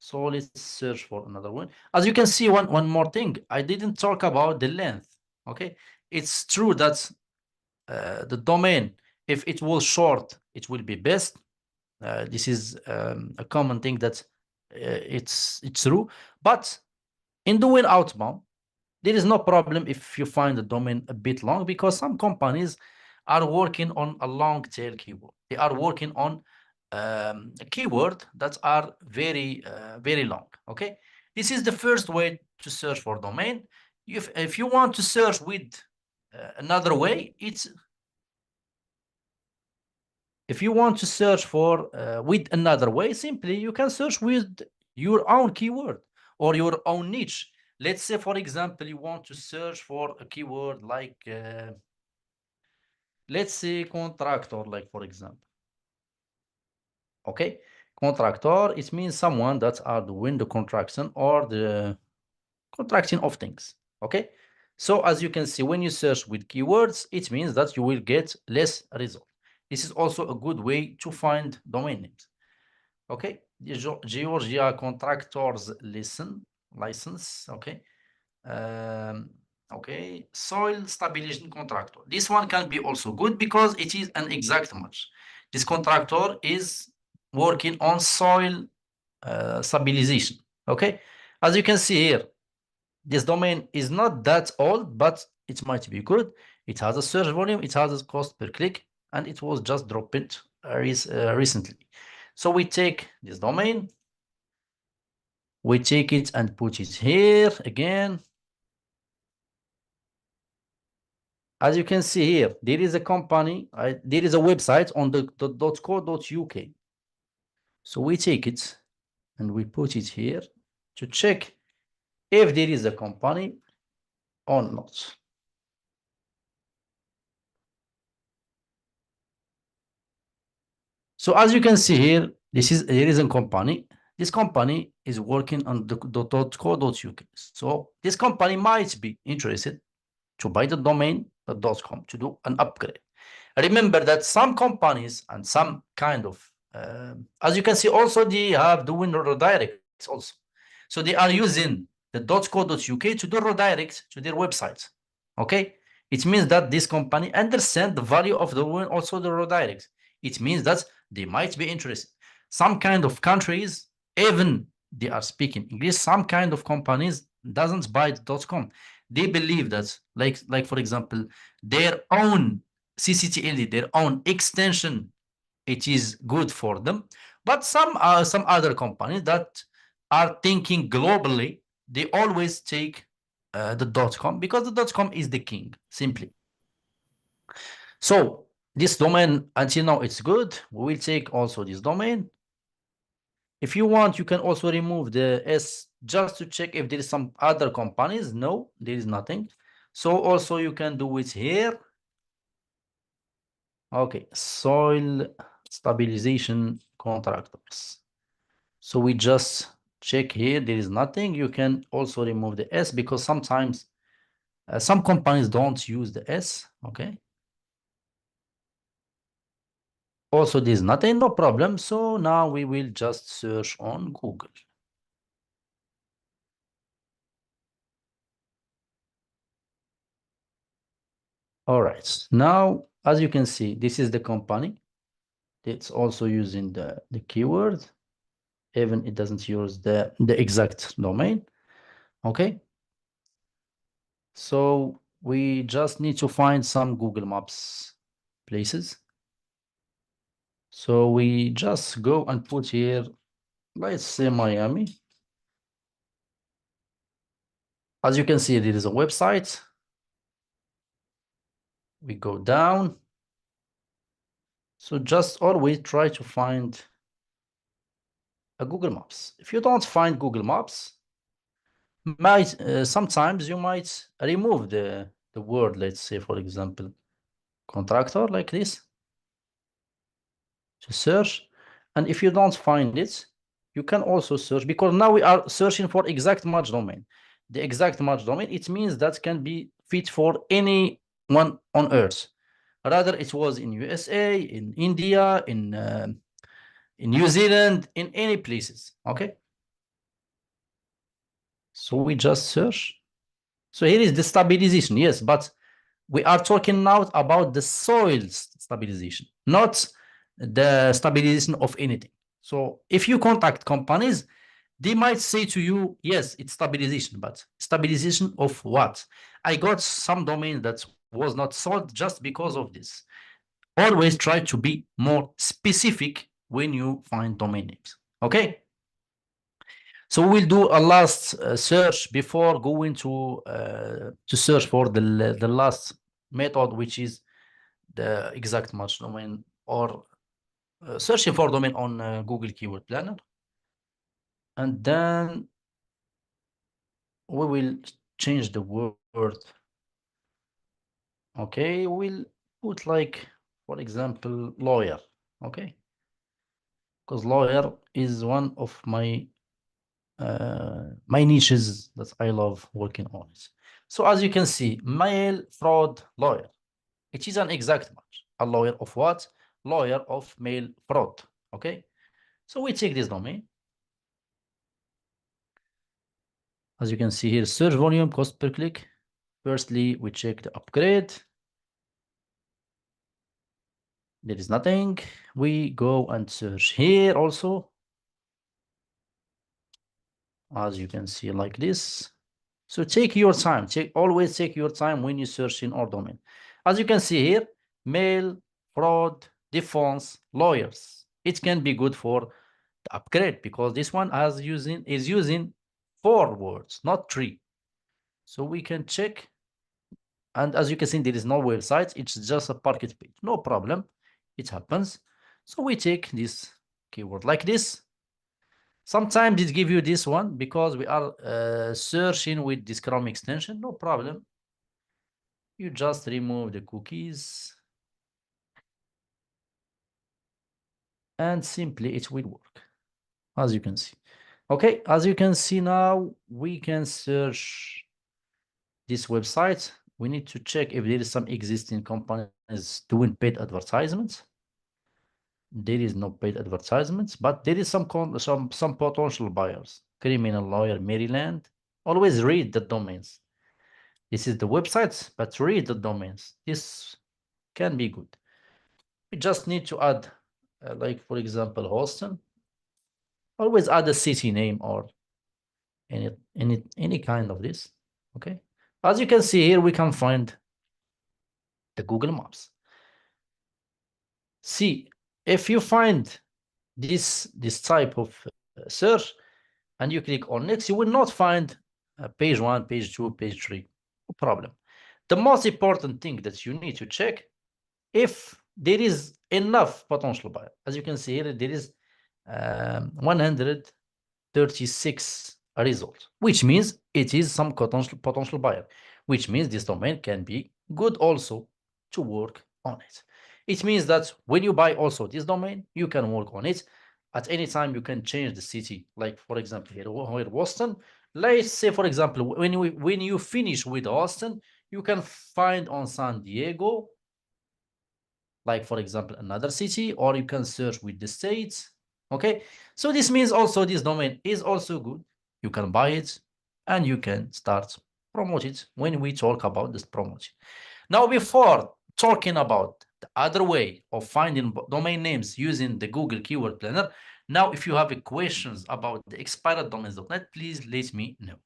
So let's search for another one. As you can see, one more thing. I didn't talk about the length. Okay. It's true that the domain, if it was short, it will be best. This is a common thing that it's true. But in doing outbound, there is no problem if you find the domain a bit long, because some companies are working on a long tail keyword. They are working on a keyword that are very long. Okay, this is the first way to search for domain. If you want to search with another way, it's if you want to search for with another way, simply you can search with your own keyword or your own niche. Let's say, for example, you want to search for a keyword like, let's say, contractor, like for example. Okay, contractor, it means someone that are doing the contraction or the contracting of things. Okay, so as you can see, when you search with keywords, it means that you will get less result. This is also a good way to find domain names. Okay, Georgia contractors license. Okay, um, okay, soil stabilization contractor. This one can be also good because it is an exact match. This contractor is working on soil stabilization. Okay, as you can see here, this domain is not that old, but it might be good. It has a search volume, it has a cost per click, and it was just dropped recently. So we take this domain, we take it and put it here again. As you can see here, there is a company, there is a website on the .co.uk. So we take it and we put it here to check if there is a company or not. So as you can see here, here is a company. This company is working on the .co.uk. So this company might be interested to buy the domain .com to do an upgrade. Remember that some companies and some kind of, as you can see, also they have doing redirects also. So they are using the .co.uk to do redirect to their websites. Okay, it means that this company understand the value of the doing also the redirects. It means that they might be interested. Some kind of countries, even they are speaking English, some kind of companies doesn't buy .com. They believe that, like for example, their own CCTLD, their own extension, it is good for them. But some other companies that are thinking globally, they always take the .com because the .com is the king, simply. So this domain, until now, it's good. We will take also this domain. If you want, you can also remove the S just to check if there is some other companies. No, there is nothing. So also you can do it here. Okay, soil stabilization contractors. So we just check here, there is nothing. You can also remove the S because sometimes some companies don't use the S, okay? Also, there's nothing, no problem. So now we will just search on Google. All right, now, as you can see, this is the company. It's also using the keyword, even it doesn't use the exact domain, okay? So we just need to find some Google Maps places. So we just go and put here, let's say Miami. As you can see, there is a website. We go down. So just always try to find a Google Maps. If you don't find Google Maps, sometimes you might remove the word, let's say, for example, contractor like this to search. And if you don't find it, you can also search, because now we are searching for exact match domain. The exact match domain, it means that can be fit for anyone on earth. Rather, it was in USA, in India, in New Zealand, in any places. Okay. So we just search. So here is the stabilization. Yes, but we are talking now about the soil stabilization, not the stabilization of anything. So if you contact companies, they might say to you, yes, it's stabilization, but stabilization of what? I got some domain that was not sold just because of this. Always try to be more specific when you find domain names. Okay. So we'll do a last search before going to search for the last method, which is the exact match domain, or searching for domain on Google Keyword Planner. And then we will change the word. Okay, we'll put like, for example, lawyer. Okay, because lawyer is one of my niches that I love working on it. So as you can see, mail fraud lawyer. It is an exact match. A lawyer of what? Lawyer of mail fraud. Okay. So we take this domain. As you can see here, search volume, cost per click. Firstly, we check the upgrade. There is nothing. We go and search here also. As you can see like this. So take your time. Always take your time when you search in our domain. As you can see here, mail, fraud, defense, lawyers. It can be good for the upgrade because this one is using 4 words, not 3. So we can check. And as you can see, there is no website. It's just a parquet page. No problem. It happens. So we take this keyword like this. Sometimes it give you this one because we are searching with this Chrome extension. No problem. You just remove the cookies. and simply it will work, as you can see. Okay, as you can see now, we can search this website. We need to check if there is some existing companies doing paid advertisements. There is no paid advertisements, but there is some potential buyers. Criminal Lawyer Maryland. Always read the domains. This is the websites, but read the domains. This can be good. We just need to add, like for example, Austin. Always add a city name or any kind of this. Okay. As you can see here, we can find the Google Maps. See, if you find this type of search and you click on next, you will not find page 1, page 2, page 3. No problem. The most important thing that you need to check if there is enough potential buyer. As you can see here, there is 136 results, which means it is some potential buyer, which means this domain can be good also to work on it. It means that when you buy also this domain, you can work on it. At any time, you can change the city. Like for example, here Boston. Let's say, for example, when you finish with Austin, you can find on San Diego, like for example, another city, or you can search with the states. Okay, so this means also this domain is also good. You can buy it and you can start promote it when we talk about this promotion. Now, before talking about the other way of finding domain names using the Google Keyword Planner, now if you have questions about the expired domains.net, please let me know.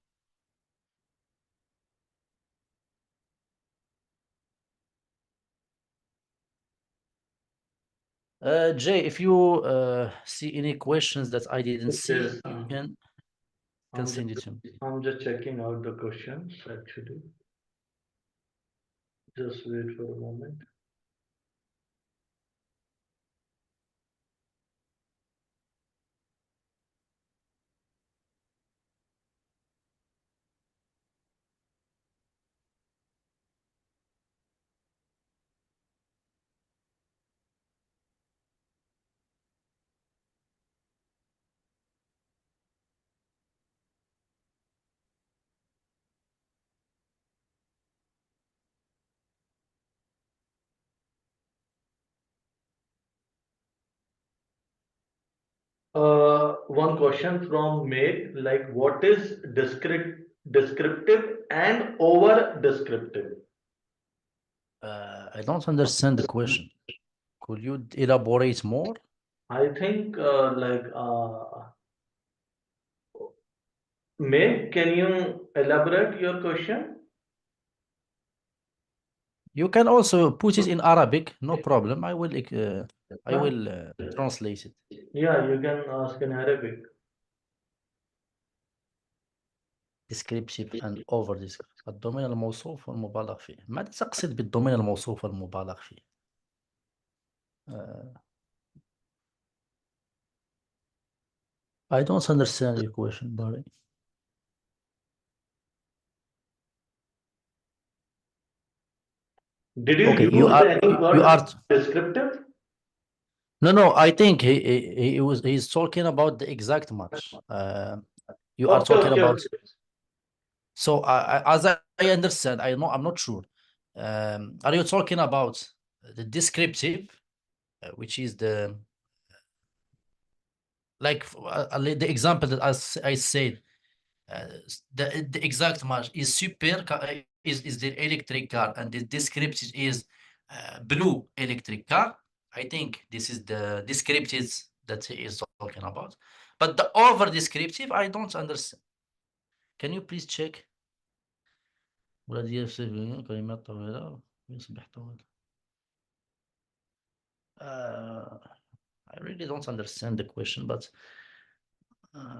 Jay, if you see any questions that I didn't see, Yes, you can I'm send it just to me. I'm just checking out the questions actually. Just wait for a moment. One question from Meg, like what is descriptive and over descriptive? I don't understand the question. Could you elaborate more? I think Meg, can you elaborate your question? You can also put it in Arabic, no problem. I Huh? will translate it. Yeah, you can ask in Arabic. Descriptive and over descriptive. الضمير الموصوف والمبالغ فيه. ماذا تقصد بالضمير الموصوف والمبالغ فيه؟ Uh, I don't understand your question, Barry. Did you Okay, use any you word are descriptive? no, I think he's talking about the exact match. You are Okay, talking okay, about. okay. So as I understand, I'm not sure. Are you talking about the descriptive, which is the like the example that I said, the exact match is is the electric car, and the descriptive is blue electric car. I think this is the descriptive that he is talking about. But the over descriptive, I don't understand. Can you please check? ولدي يفسر كلمات طويلة يصبح طويل. I really don't understand the question, but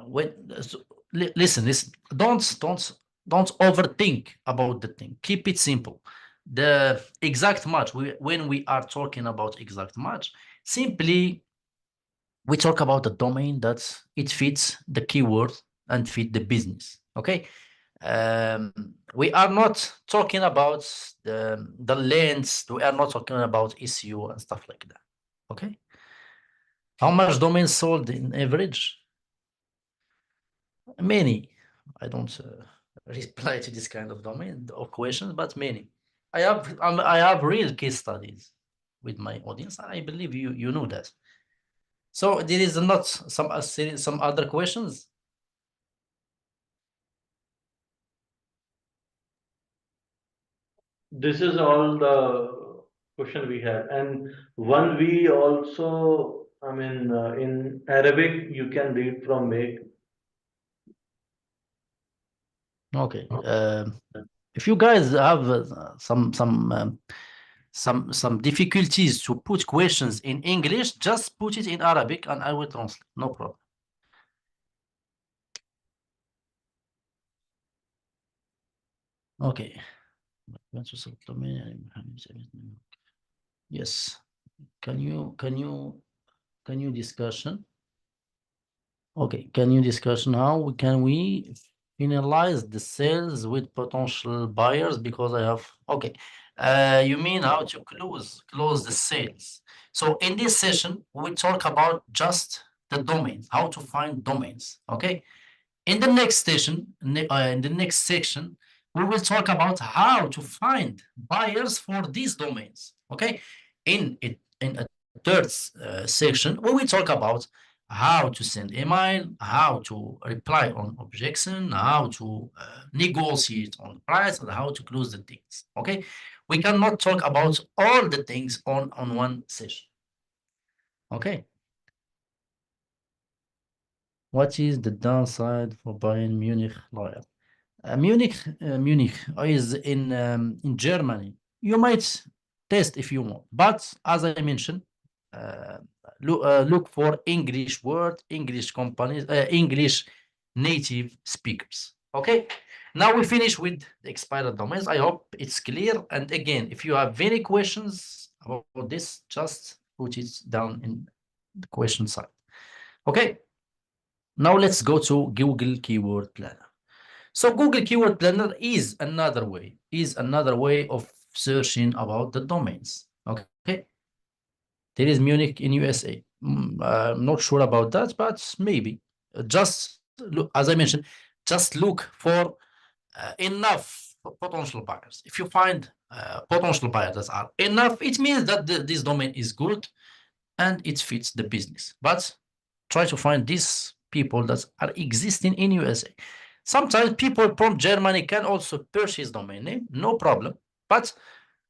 when so, listen, don't overthink about the thing. Keep it simple. The exact match. When we are talking about exact match, simply we talk about the domain that it fits the keyword and fit the business. Okay. We are not talking about the lengths. We are not talking about SEO and stuff like that. Okay. How much domains sold in average? Many. I don't reply to this kind of domain of questions, but many. I have real case studies with my audience. I believe you know that. So there is not some other questions. This is all the question we have. And one we also, I mean, in Arabic, you can read from make. Okay. If you guys have some difficulties to put questions in English, just put it in Arabic and I will translate. No problem. Okay. Yes. Can you discussion? Okay. Can you discussion how can we finalize the sales with potential buyers? Because I have okay. You mean how to close the sales? So in this session, we talk about just the domains, how to find domains. Okay. In the next session, in the next section, we will talk about how to find buyers for these domains. Okay. In a third section, we will talk about how to send email, how to reply on objection, how to negotiate on price, and how to close the deals. Okay. We cannot talk about all the things on one session. Okay. What is the downside for buying Munich lawyer? Munich is in Germany. You might test if you want, but as I mentioned, uh, look for English word, English companies, English native speakers. Okay. Now we finish with the expired domains. I hope it's clear. And again, if you have any questions about this, just put it down in the question side. Okay. Now let's go to Google Keyword Planner. So Google Keyword Planner is another way of searching about the domains. Okay. There is Munich in USA. I'm not sure about that, but maybe. Just look, as I mentioned, just look for enough potential buyers. If you find potential buyers that are enough, it means that this domain is good and it fits the business. But try to find these people that are existing in USA. Sometimes people from Germany can also purchase domain name, no problem. But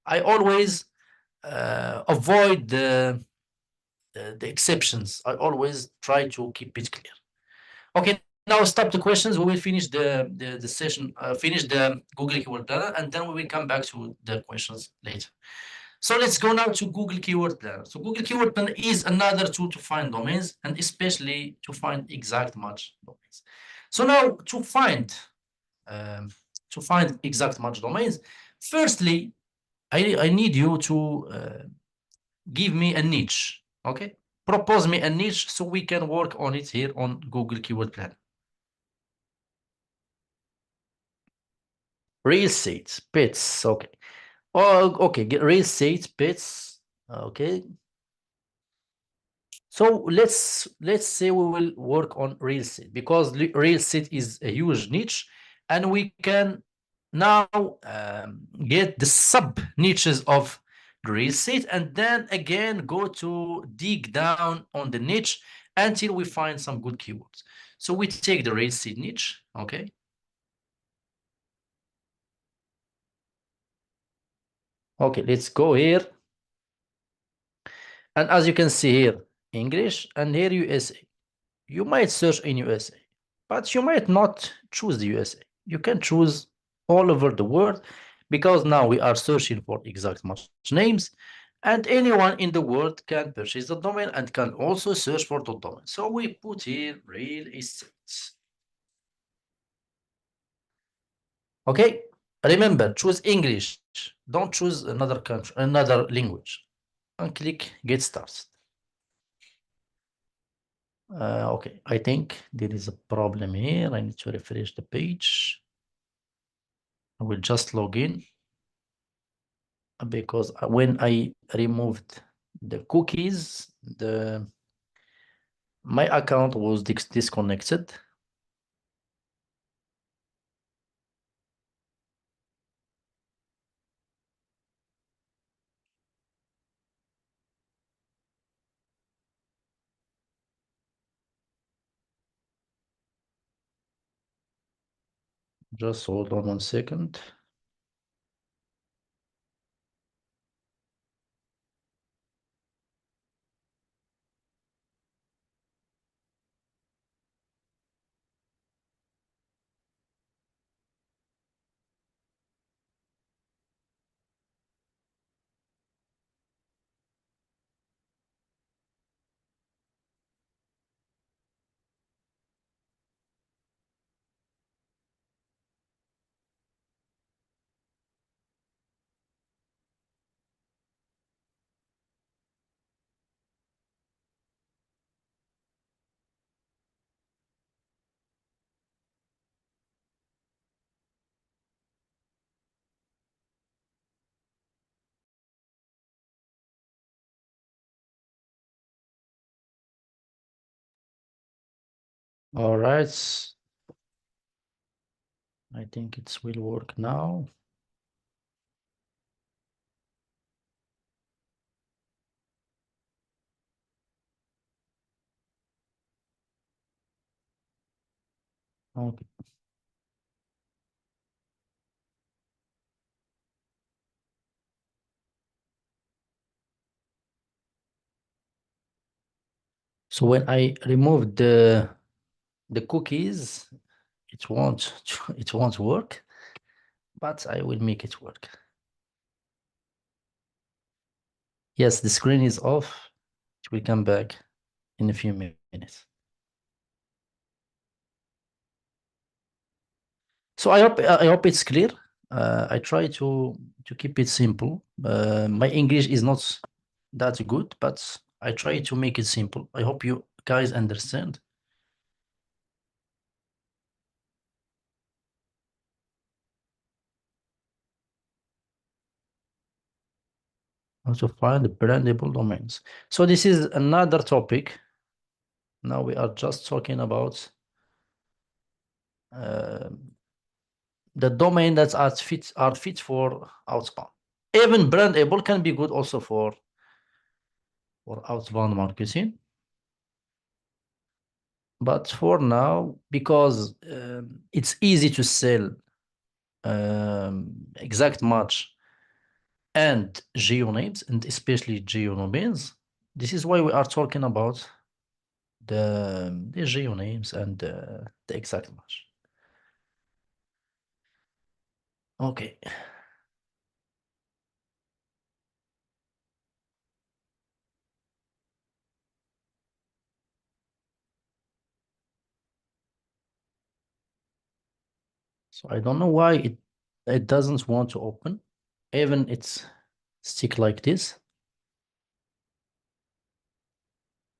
I always avoid the exceptions. I always try to keep it clear. Okay, now stop the questions. We will finish the session, finish the Google Keyword Planner, and then we will come back to the questions later. So let's go now to Google Keyword Planner. So Google Keyword Planner is another tool to find domains and especially to find exact match domains. So now um, to find exact match domains, firstly, I need you to give me a niche. Okay, propose me a niche so we can work on it here on Google Keyword Planner. Real estate, pets. Okay. Oh, okay. Real estate, pets. Okay. So let's say we will work on real estate because real estate is a huge niche, and we can now get the sub niches of the real estate, and then again go to dig down on the niche until we find some good keywords. So we take the real estate niche, okay. Okay, let's go here. And as you can see here, English, and here USA. You might search in USA, but you might not choose the USA. You can choose all over the world because now we are searching for exact match names, and anyone in the world can purchase the domain and can also search for the domain. So we put here real estate. Okay, remember, choose English. Don't choose another country, another language, and click get started. Okay, I think there is a problem here. I need to refresh the page. I will just log in because when I removed the cookies, My account was disconnected. Just hold on 1 second. All right. I think it will work now. Okay. So when I remove the cookies, it won't it won't work, but I will make it work. Yes, the screen is off. It will come back in a few minutes. So I hope it's clear. I try to keep it simple. My English is not that good, but I try to make it simple. I hope you guys understand. How to find the brandable domains. So this is another topic. Now we are just talking about the domain that are fit for outbound. Even brandable can be good also for outbound marketing. But for now, because it's easy to sell exact match and geo names, and especially geo domains, this is why we are talking about the geo names and the exact match. Okay. So I don't know why it doesn't want to open, even it's stick like this.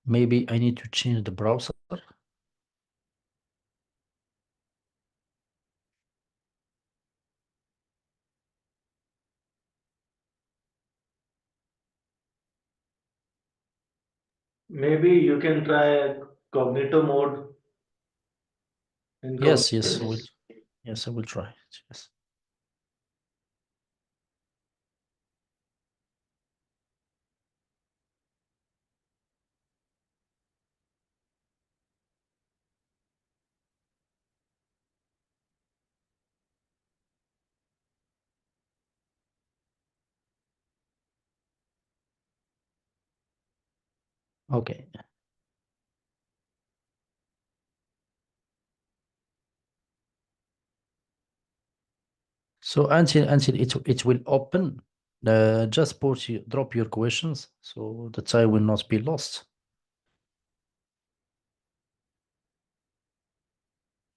Maybe I need to change the browser. Maybe you can try cognito mode Yes, yes, incognito. I will try it. Yes. Okay. So until it will open, just drop your questions so the time will not be lost.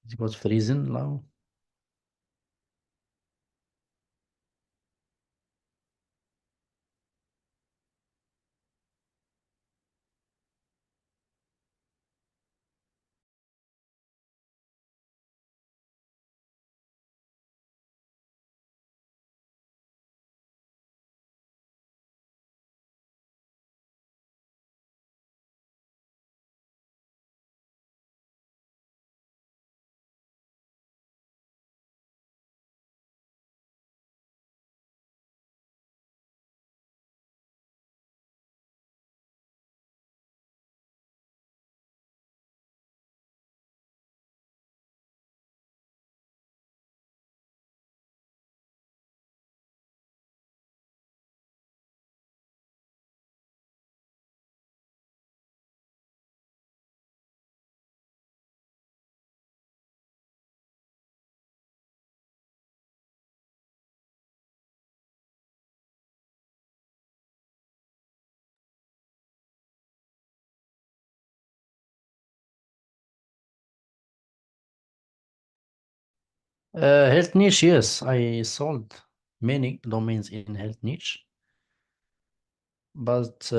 It got freezing now. Health niche, yes, I sold many domains in health niche, but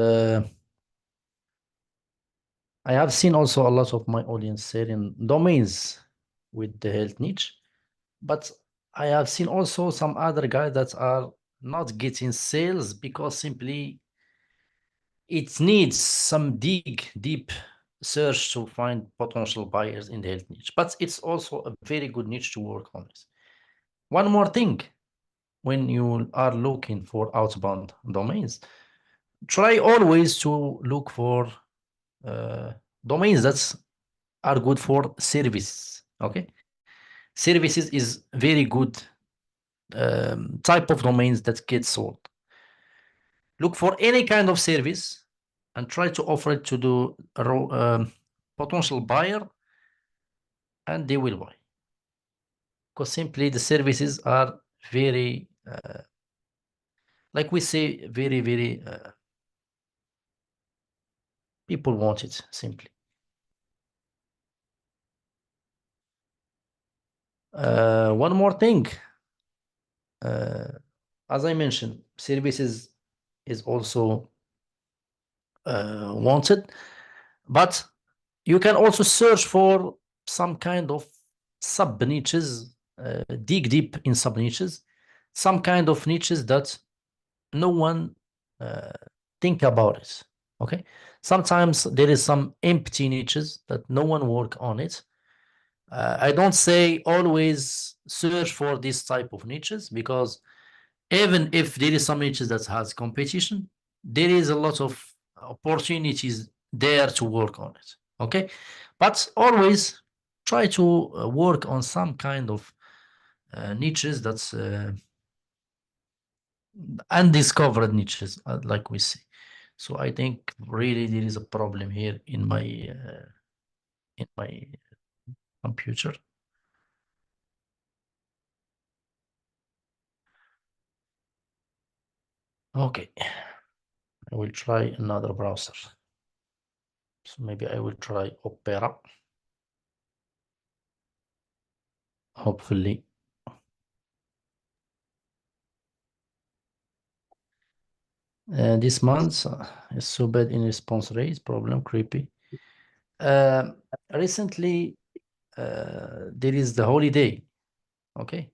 I have seen also a lot of my audience selling domains with the health niche, but I have seen also some other guys that are not getting sales because simply it needs some deep search to find potential buyers in the health niche. But it's also a very good niche to work on it. One more thing, when you are looking for outbound domains, try always to look for uh, domains that are good for service. Okay, services is very good type of domains that get sold. Look for any kind of service and try to offer it to the potential buyer, and they will buy. Because simply the services are very, like we say, very, people want it simply. One more thing, uh, as I mentioned, services is also wanted, but you can also search for some kind of sub niches, dig deep in sub niches, some kind of niches that no one uh, think about it. Okay, sometimes there is some empty niches that no one work on it. I don't say always search for this type of niches, because even if there is some niches that has competition, there is a lot of opportunities there to work on it. Okay, but always try to work on some kind of niches that's undiscovered niches, like we say. So I think really there is a problem here in my computer. Okay, I will try another browser. So maybe I will try Opera. Hopefully. This month is so bad in response rate, problem, creepy. Um, Recently, there is the holiday, okay?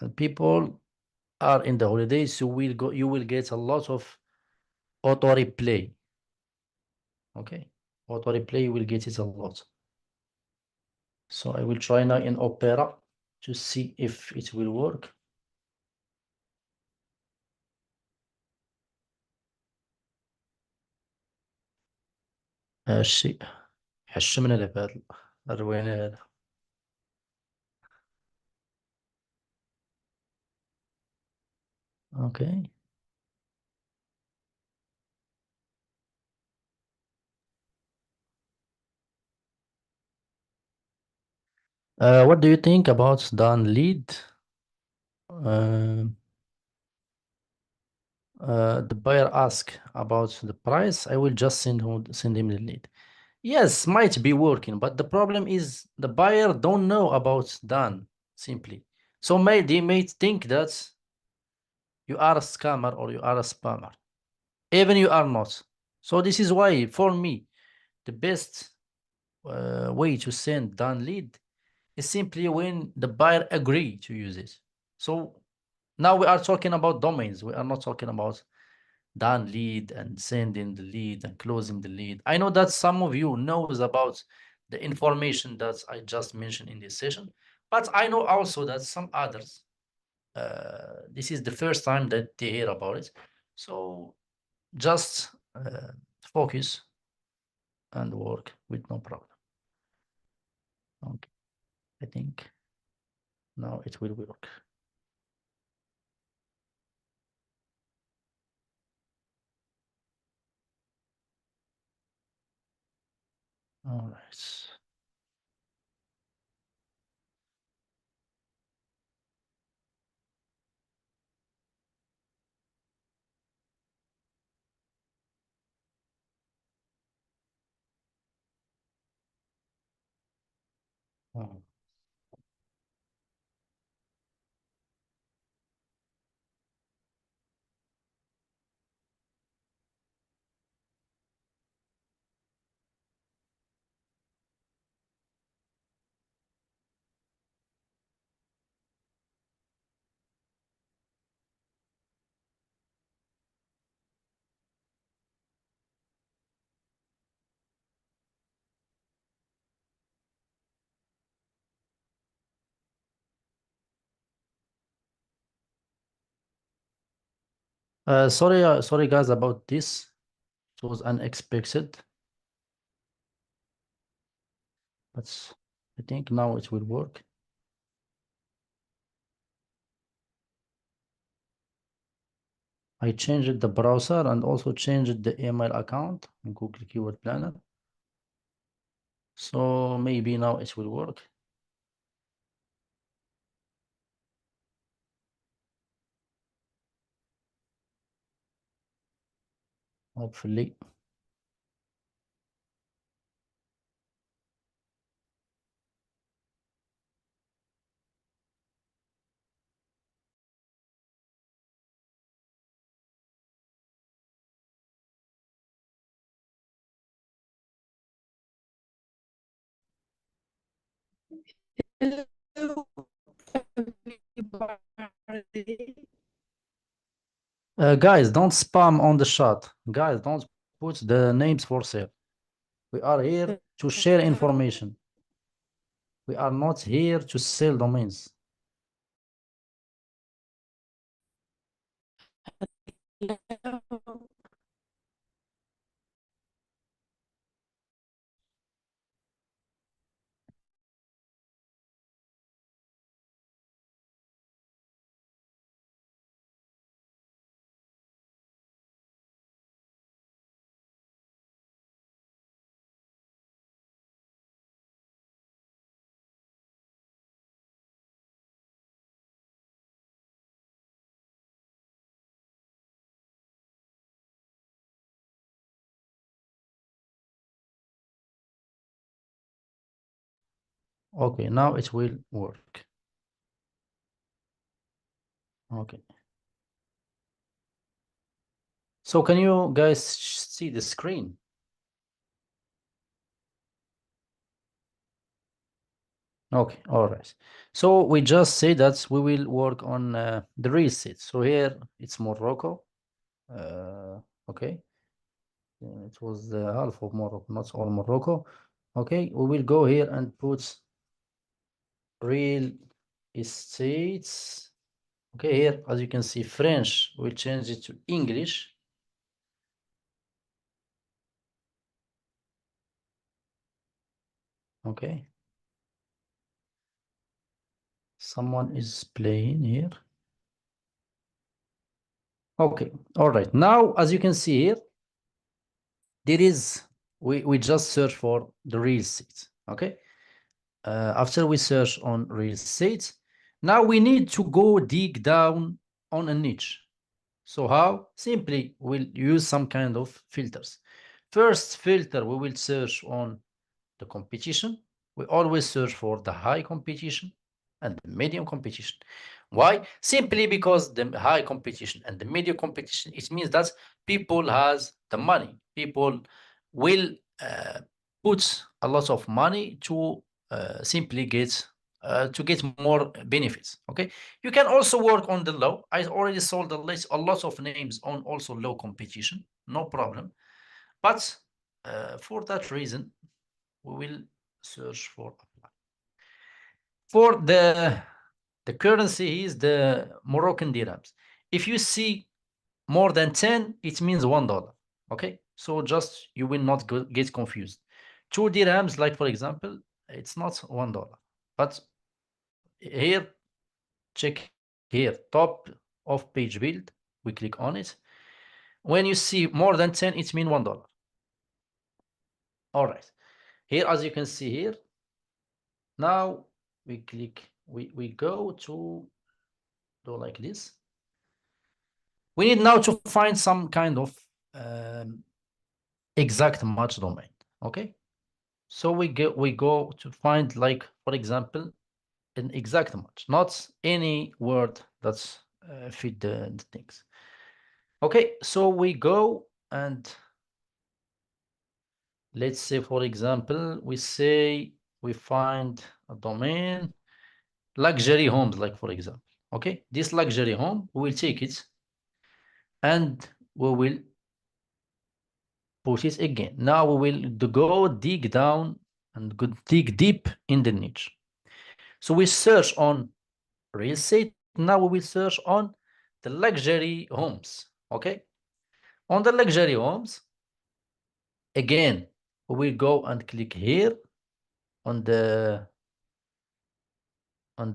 And people are in the holiday, so you will get a lot of auto replay, okay? Auto replay, you will get it a lot. So I will try now in Opera to see if it will work. ماشي حشمنا لبال روينا. Okay. What do you think about Dan lead? Uh, the buyer ask about the price. I will just send him the lead. Yes, might be working, but the problem is the buyer don't know about Dan simply. So they may think that you are a scammer or you are a spammer. Even you are not. So this is why, for me, the best way to send Dan lead is simply when the buyer agree to use it. So now we are talking about domains. We are not talking about Dan lead and sending the lead and closing the lead. I know that some of you knows about the information that I just mentioned in this session, but I know also that some others, this is the first time that they hear about it. So just focus and work with no problem. Okay, I think now it will work. All right. Oh, Sorry guys about this. It was unexpected, but I think now it will work. I changed the browser and also changed the email account in Google Keyword Planner. So maybe now it will work. Hopefully. Guys, don't spam on the chat. Guys, don't put the names for sale. We are here to share information. We are not here to sell domains. Okay, now it will work. Okay. So can you guys see the screen? Okay, all right. So we just say that we will work on the real estate. So here it's Morocco. Okay. It was the half of Morocco, not all Morocco. Okay, we will go here and put real estates. Okay, here, as you can see, French, we'll change it to English. Okay. Someone is playing here. Okay, all right. Now, as you can see here, there is, we just search for the real estate. Okay. After we search on real estate, now we need to go dig down on a niche. So how? Simply, we'll use some kind of filters. First filter, we will search on the competition. We always search for the high competition and the medium competition. Why? Simply because the high competition and the medium competition, it means that people has the money. People will put a lot of money simply get to get more benefits. Okay, you can also work on the low. I already saw the list a lot of names on also low competition, no problem. But for that reason, we will search for apply. For the currency is the Moroccan dirhams. If you see more than 10, it means $1. Okay, so just you will not get confused. 2 dirhams, like for example, it's not $1. But here, check here, top of page build, we click on it. When you see more than 10, it means $1. All right, here, as you can see here, now we click, we go to do like this. We need now to find some kind of exact match domain. Okay, so we go to find, like for example, an exact match, not any word that's fit the things. Okay, so we go and let's say, for example, we say we find a domain luxury homes, like for example. Okay, this luxury home, we will take it and we will push it again. Now we will go dig down and go dig deep in the niche. So we search on real estate. Now we will search on the luxury homes. Okay. On the luxury homes, again, we go and click here on the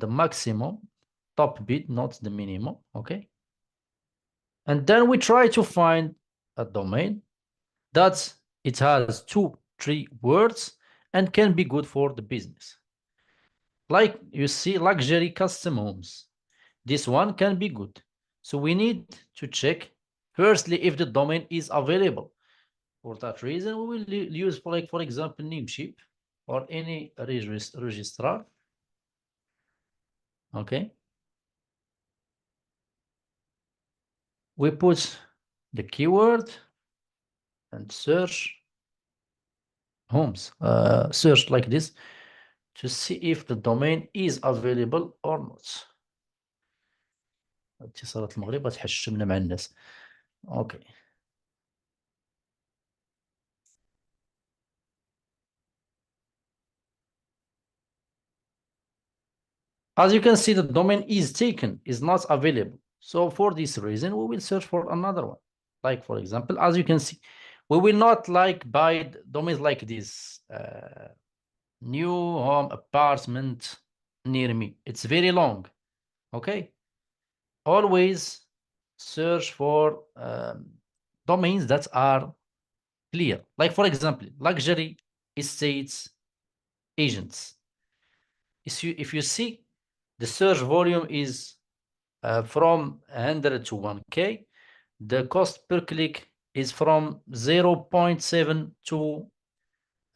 maximum top bid, not the minimum. Okay. And then we try to find a domain that it has 2-3 words and can be good for the business. Like you see, luxury custom homes. This one can be good. So we need to check firstly if the domain is available. For that reason, we will use, for example, Namecheap or any registrar. Okay. We put the keyword and search homes. Search like this to see if the domain is available or not. اتصالات المغرب تحشمنا مع الناس. Okay. As you can see, the domain is taken, is not available. So for this reason, we will search for another one. Like, for example, as you can see, we will not like buy domains like this. New home apartment near me. It's very long. Okay. Always search for domains that are clear. Like, for example, luxury estates agents. If you see, the search volume is from 100 to 1K. The cost per click is from 0.7 to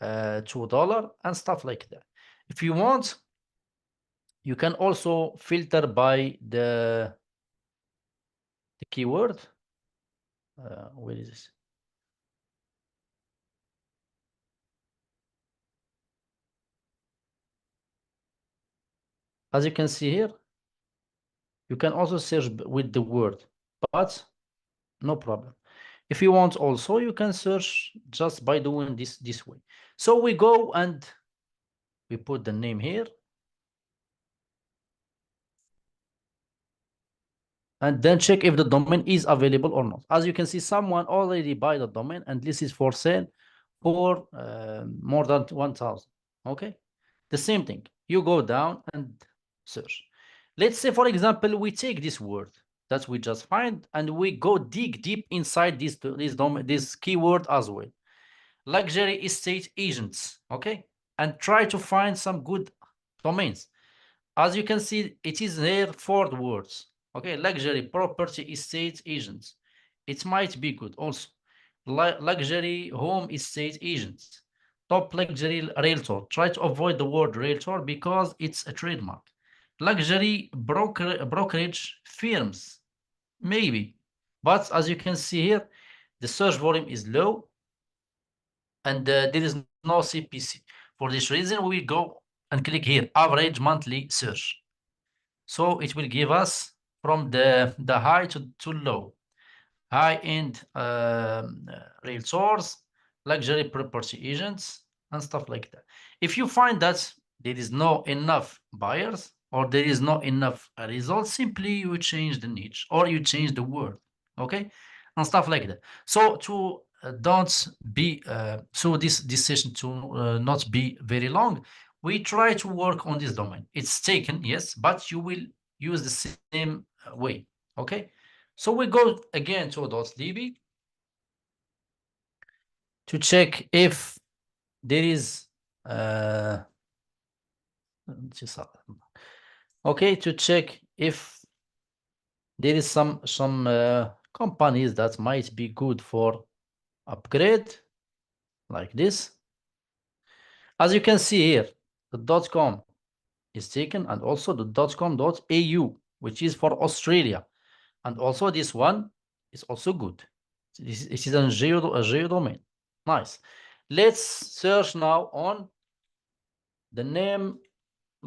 $2 and stuff like that. If you want, you can also filter by the keyword. Where is this? As you can see here, you can also search with the word, but no problem. If you want also, you can search just by doing this way. So we go and we put the name here. And then check if the domain is available or not. As you can see, someone already buy the domain and this is for sale for more than 1,000. Okay. The same thing. You go down and search. Let's say, for example, we take this word that we just find and we go dig deep inside this keyword as well. Luxury estate agents. Okay. And try to find some good domains. As you can see, it is there 4 words. Okay, luxury property estate agents. It might be good also. Luxury home estate agents. Top luxury realtor. Try to avoid the word realtor because it's a trademark. Luxury brokerage firms. Maybe. But as you can see here, the search volume is low and there is no CPC. For this reason, we go and click here, average monthly search. So it will give us from the high to low, high-end realtors, luxury property agents, and stuff like that. If you find that there is no enough buyers or there is not enough results, simply you change the niche or you change the word, okay, and stuff like that. So to don't be so this session to not be very long, we try to work on this domain. It's taken, yes, but you will use the same way, okay. So we go again to .db to check if there is okay, to check if there is some companies that might be good for upgrade like this. As you can see here, the .com is taken and also the .com.au, which is for Australia. And also this one is also good. It is a geo domain. Nice. Let's search now on the name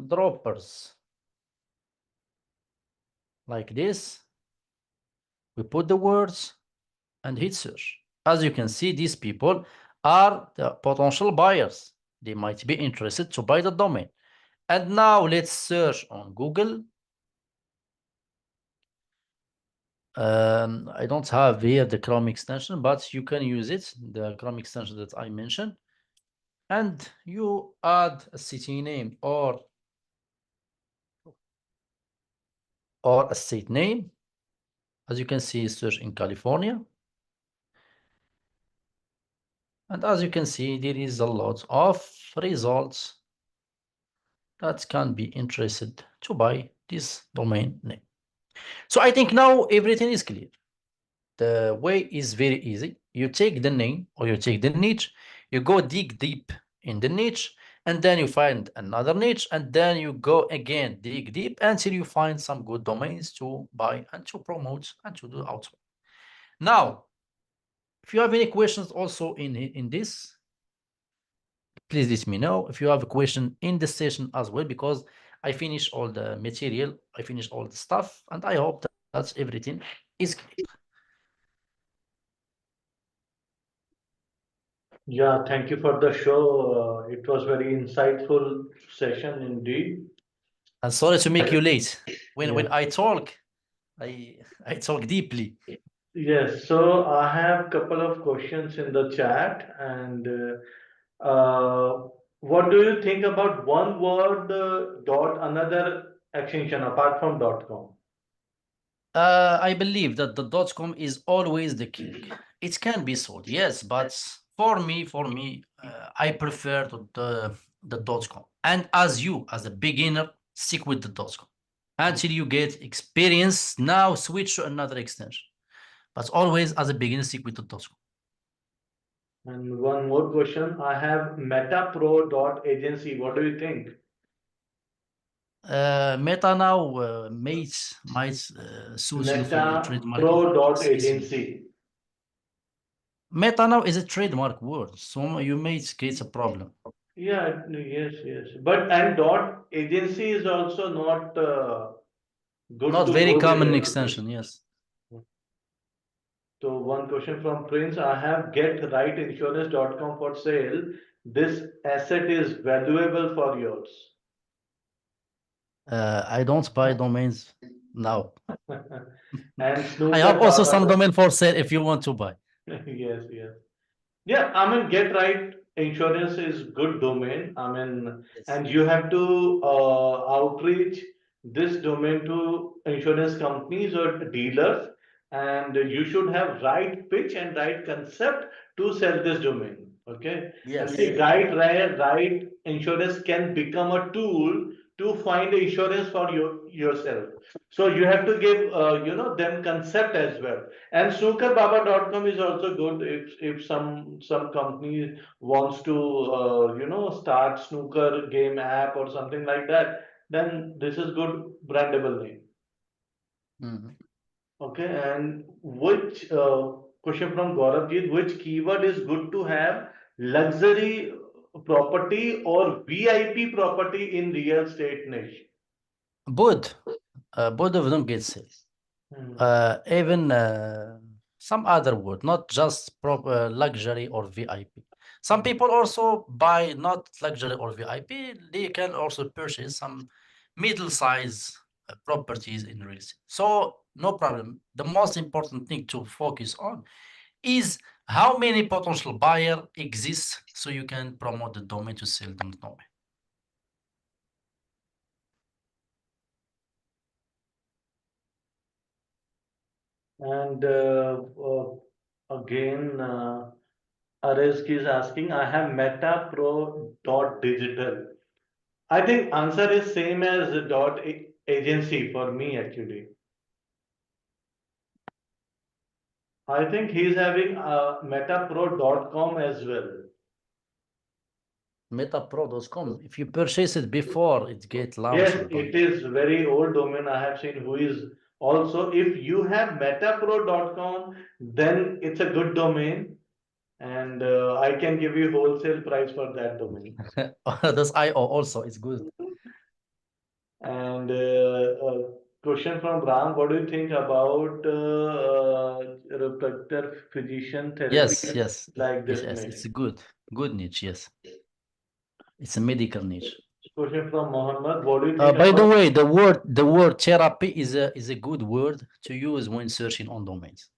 droppers. Like this. We put the words and hit search. As you can see, these people are the potential buyers. They might be interested to buy the domain. And now let's search on Google. I don't have here the Chrome extension, but you can use it, the Chrome extension that I mentioned, and you add a city name or a state name. As you can see, search in California. And as you can see, there is a lot of results that can be interested to buy this domain name. So I think now everything is clear. The way is very easy. You take the name or you take the niche, you go dig deep in the niche, and then you find another niche, and then you go again, dig deep until you find some good domains to buy and to promote and to do outbound. Now, if you have any questions also in this, please let me know. If you have a question in the session as well, because I finished all the material, I finished all the stuff, and I hope that everything is clear. Yeah, thank you for the show. It was very insightful session indeed. And sorry to make you late. When Yeah. I talk, I talk deeply. Yes, so I have couple of questions in the chat, and what do you think about one word dot another extension apart from dot com? I believe that the .com is always the king. It can be sold, yes, but for me, I prefer the .com. And as you, as a beginner, stick with the .com until you get experience. Now switch to another extension, but always as a beginner, stick with the .com. And one more question, I have metapro dot agency. What do you think? Meta now might suit you for the trademark. Metapro dot Is agency. Meta now is a trademark word, so you may create a problem. Yeah, yes, yes. But and dot agency is also not good Not to very go common there. extension, yes. So one question from Prince, I have getrightinsurance.com for sale. This asset is valuable for yours. I don't buy domains now. And I have snooker also some baba. domain for sale if you want to buy. Yes, yes. Yeah, I mean, Get Right Insurance is good domain. I mean, Yes. and you have to outreach this domain to insurance companies or dealers, and you should have right pitch and right concept to sell this domain. Okay, and Yes. see, right insurance can become a tool to find insurance for yourself. So you have to give them concept as well. And snookerbaba.com is also good if some company wants to start snooker game app or something like that, then this is good brandable name. Mhm. Okay, and which question from Gauravjit, which keyword is good to have luxury property or VIP property in real estate niche? Both. Both of them get sale. Hmm. Even some other word, not just luxury or VIP. Some people also buy not luxury or VIP. They can also purchase some middle-size properties in real estate. So no problem. The most important thing to focus on is how many potential buyer exists, so you can promote the domain to sell them the domain. And again, Arisk is asking, I have metapro.digital. I think answer is same as agency for me actually. I think he's having metapro.com as well. Metapro.com. If you purchase it before it get Yes, launched by it is very old domain. I have seen who is also. If you have metapro.com, then it's a good domain, and I can give you wholesale price for that domain. that's IO also. It's good. And question from Ram, what do you think about chiropractor physician therapy Yes, yes, like yes, this yes. niche? It's a good niche. Yes, it's a medical niche. question from Mohammed. What do you think By the about? way, the word therapy is a good word to use when searching on domains.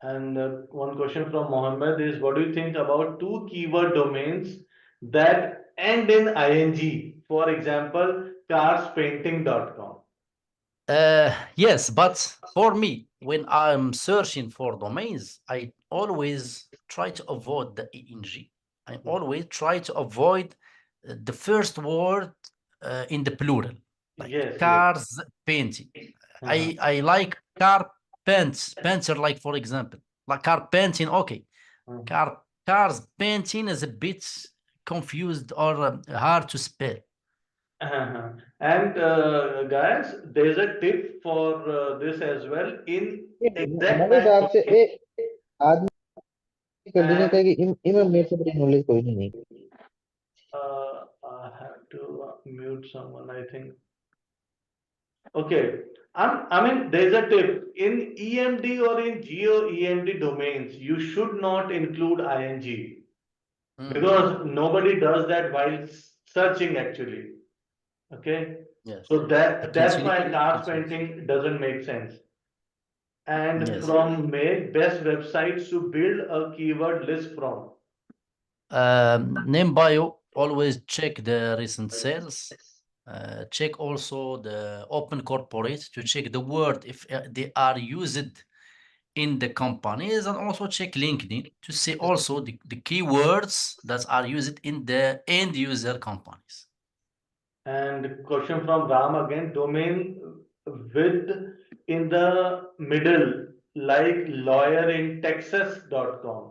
And one question from Mohammed is, what do you think about two keyword domains that end in ing? For example, carspainting.com. Yes, but for me, when I'm searching for domains, I always try to avoid the ing. I always try to avoid the first word in the plural, like Yes, yes. cars painting. Uh-huh. I like car paints, painter, like for example, like car painting. Okay, Uh-huh. cars painting is a bit confused or hard to spell. Uh-huh. And guys, there's a tip for this as well. In ये exact हमारे time हिसाब से domain आदमी continue and करेगी इनमें मेरे से बड़ी नॉलेज कोई नहीं। I have to mute someone, I think. Okay. I mean, there's a tip. In EMD or in geo EMD domains, you should not include ing Mhm. because nobody does that while searching actually. Okay. Yes. So that's Continue. why cars Continue. painting doesn't make sense. And Yes. from May, best websites to build a keyword list from. Name bio, always check the recent sales. Check also the open corporate to check the word if they are used in the companies, and also check LinkedIn to see also the keywords that are used in the end user companies. And question from Ram again, domain with in the middle, like lawyer in Texas.com.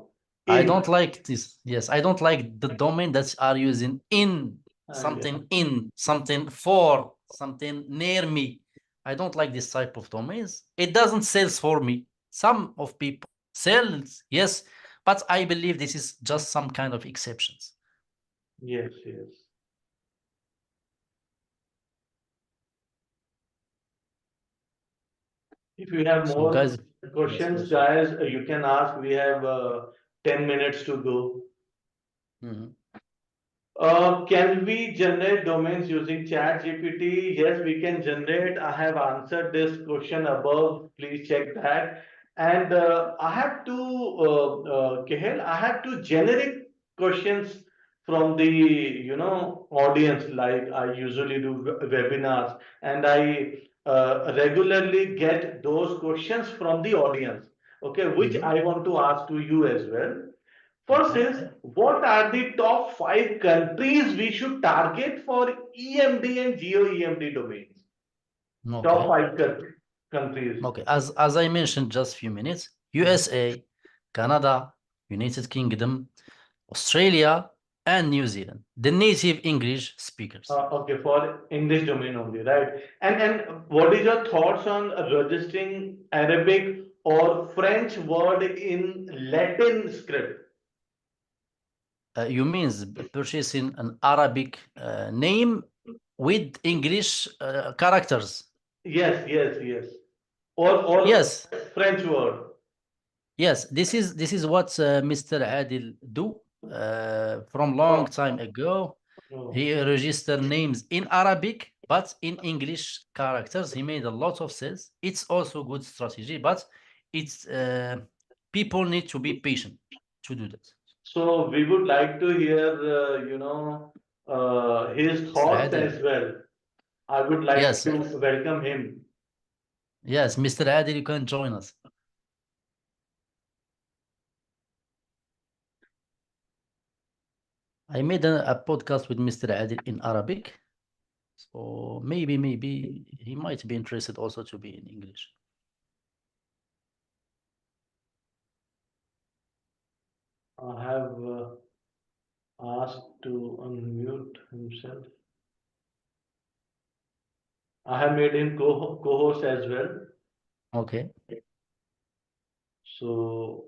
I In, don't like this. Yes, I don't like the domain that are using yeah. in something for something near me. I don't like this type of domains. It doesn't sells for me. Some of people sells, yes, but I believe this is just some kind of exceptions. Yes, yes. If you have So more guys, yes, questions, yes. guys, you can ask. We have 10 minutes to go. Mhm. Can we generate domains using ChatGPT? Yes, we can generate. I have answered this question above. Please check that. And I have to, Kehel, I have to generic questions from the, audience, like I usually do webinars, and I regularly get those questions from the audience, okay, which Mhm. I want to ask to you as well. First Okay. is, what are the top five countries we should target for EMD and Geo EMD domains? Top Okay. five countries. Okay. As I mentioned just a few minutes, USA, Canada, United Kingdom, Australia, and New Zealand, the native English speakers. Okay, for English domain only, right? And what is your thoughts on registering Arabic or French word in Latin script? You means purchasing an Arabic name with English characters. Yes, yes, yes. Or Yes, French word. yes. This is what Mr. Adil do from long Oh, time ago. oh. He registered names in Arabic, but in English characters. He made a lot of sales. It's also good strategy, but it's people need to be patient to do that. So we would like to hear, his Mr. thoughts Adil. as well. I would like Yes, to welcome him. yes, Mr. Adil, you can join us. I made a podcast with Mr. Adil in Arabic, so maybe he might be interested also to be in English. I have asked to unmute himself. I have made him co-host as well. Okay, So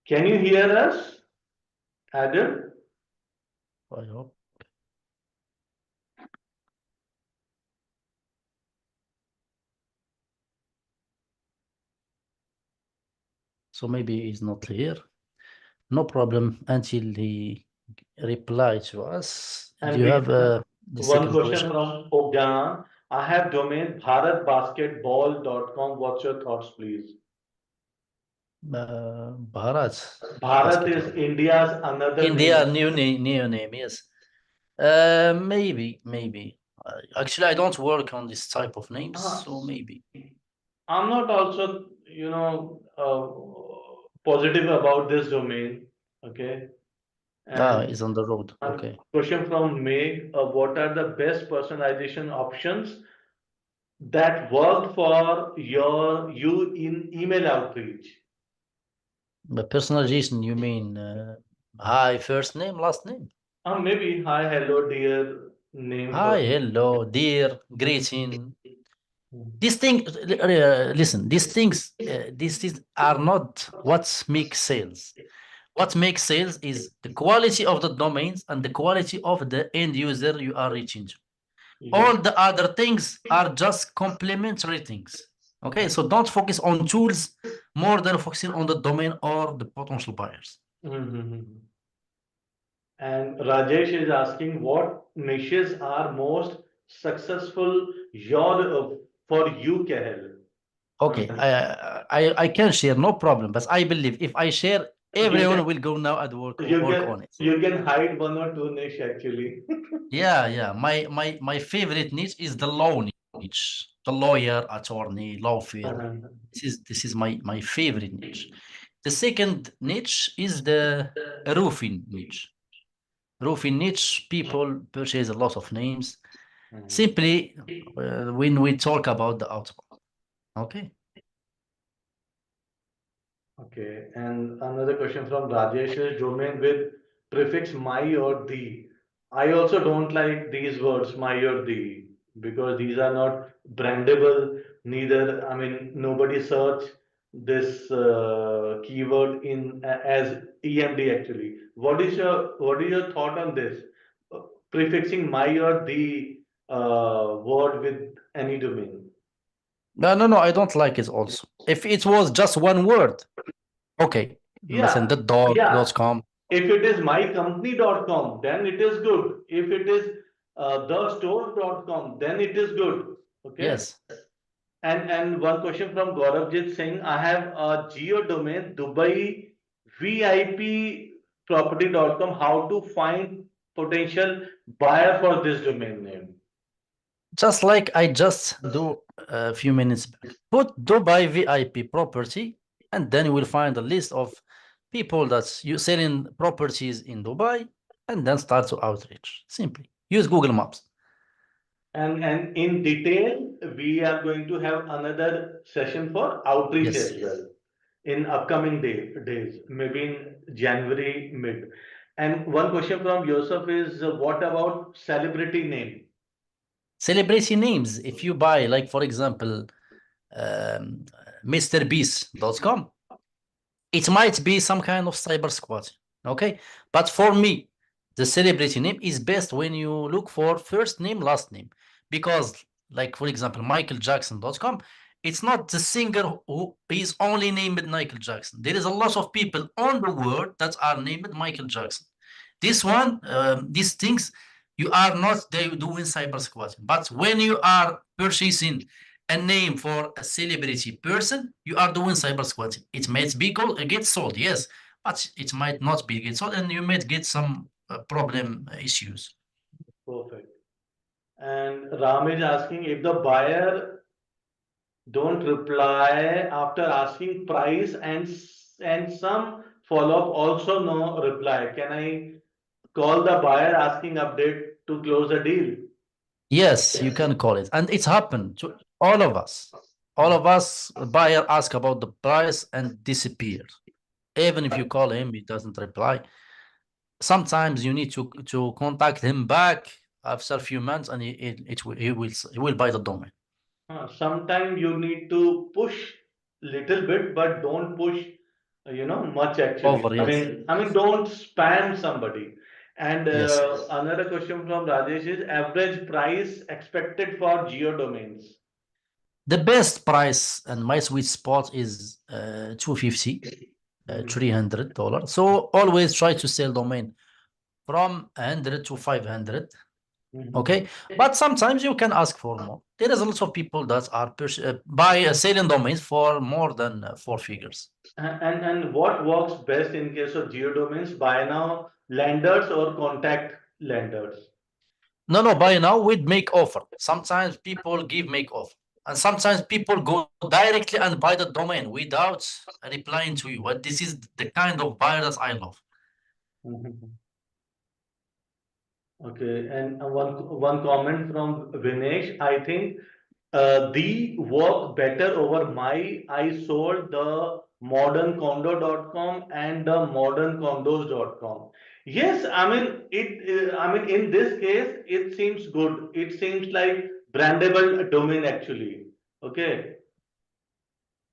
can you hear us, Adam? I hope. So maybe he's not here. No problem until he reply to us. Do And you we have a The One second question question. from Ogyan. I have domain bharatbasketball.com. What's your thoughts, please? Bharat Bharat is basketball. India's another India, name. new name, yes. Maybe. Actually, I don't work on this type of names, Ah, so maybe. I'm not also, positive about this domain. Okay. Ah, And it's on the road. a Okay. question from Meg, what are the best personalization options that work for you in email outreach? But personalization, you mean hi, first name, last name? Maybe hi, hello, dear name Hi, for. hello, dear, greeting. Mhm. These things, listen, these things are not what makes sales. What makes sales is the quality of the domains and the quality of the end user you are reaching to. Yes. All the other things are just complementary things. Okay, so don't focus on tools more than focusing on the domain or the potential buyers. Mhm. And Rajesh is asking what niches are most successful for you, Kehel? Okay, I can share, no problem. But I believe if I share, You everyone can will go now and you work can on it. you can hide one or two niche actually. Yeah. My favorite niche is the law niche, the lawyer, attorney, law firm. This is my favorite niche. The second niche is the roofing niche. Roofing niche, people purchase a lot of names Mhm. simply when we talk about the outbound. Okay. Okay, and another question from Rajesh is domain with prefix my or the. I also don't like these words, my or the, because these are not brandable. Neither, I mean, nobody search this keyword as EMD actually. What is your thought on this? Uh, Prefixing my or the word with any domain. No, I don't like it also. If it was just one word, okay. مثلا Yeah, the yeah. dog.com. If it is mycompany.com, then it is good. If it is thestore.com, then it is good. Okay. Yes. And one question from Gauravjit Singh. I have a geo domain Dubai VIP property.com. How to find potential buyer for this domain name? Just like I just do a few minutes back. Put Dubai VIP property, and then you will find a list of people that you selling properties in Dubai, and then start to outreach. Simply use Google Maps. And in detail, we are going to have another session for outreach Yes. as well in upcoming days, maybe in January mid. And one question from Yosef is, what about celebrity name? Celebrity names. If you buy, like for example, um, MrBeast.com, it might be some kind of cyber squat. Okay. But for me, the celebrity name is best when you look for first name, last name. Because, like, for example, MichaelJackson.com, it's not the singer who is only named Michael Jackson. There is a lot of people on the world that are named Michael Jackson. This one, these things, you are not doing cyber squatting. But when you are purchasing a name for a celebrity person, you are doing cyber squatting. It might be get sold, yes, but it might not be get sold, and you might get some problem issues. Perfect. And Ram is asking if the buyer don't reply after asking price and some follow up also no reply. Can I call the buyer asking update to close a deal? Yes, you can call it, and it's happened to all of us. All of us, the buyer ask about the price and disappear. Even if you call him, he doesn't reply. Sometimes you need to contact him back after a few months, and he will buy the domain. Sometimes you need to push little bit, but don't push, much actually. Over, I yes. mean, I mean, don't spam somebody. And Yes. another question from Rajesh is average price expected for geo domains. The best price and my sweet spot is 250, Mhm. $300. So always try to sell domain from 100 to 500. Okay, but sometimes you can ask for more. There is a lot of people that are buy selling domains for more than 4 figures. And what works best in case of geodomains? Buy now lenders or contact lenders? No, buy now with make offer. Sometimes people give make offer, and sometimes people go directly and buy the domain without replying to you. And this is the kind of buyer that I love. Mhm. Okay, and one comment from Vinesh. I think the work better over my. I sold the moderncondo.com and the moderncondos.com. Yes, I mean it. I mean in this case, it seems good. It seems like brandable domain actually. Okay.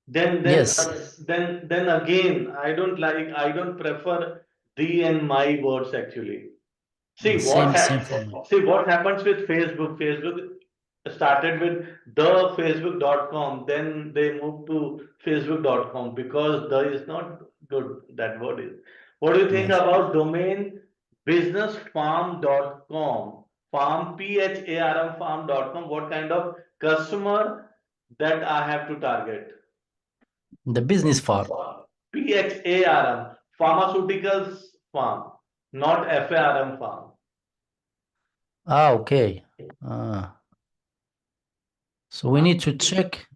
Then then Yes, then again, I don't prefer the and my words actually. See what same for me. see what happens with Facebook. Facebook started with the facebook.com, then they moved to facebook.com because the is not good, that word is. What do you think Yes. about domain businessfarm.com? Farm, PHARM farm.com. What kind of customer that I have to target? The business farm. PHARM, pharmaceuticals farm, not FARM farm. Ah, okay. So we need to check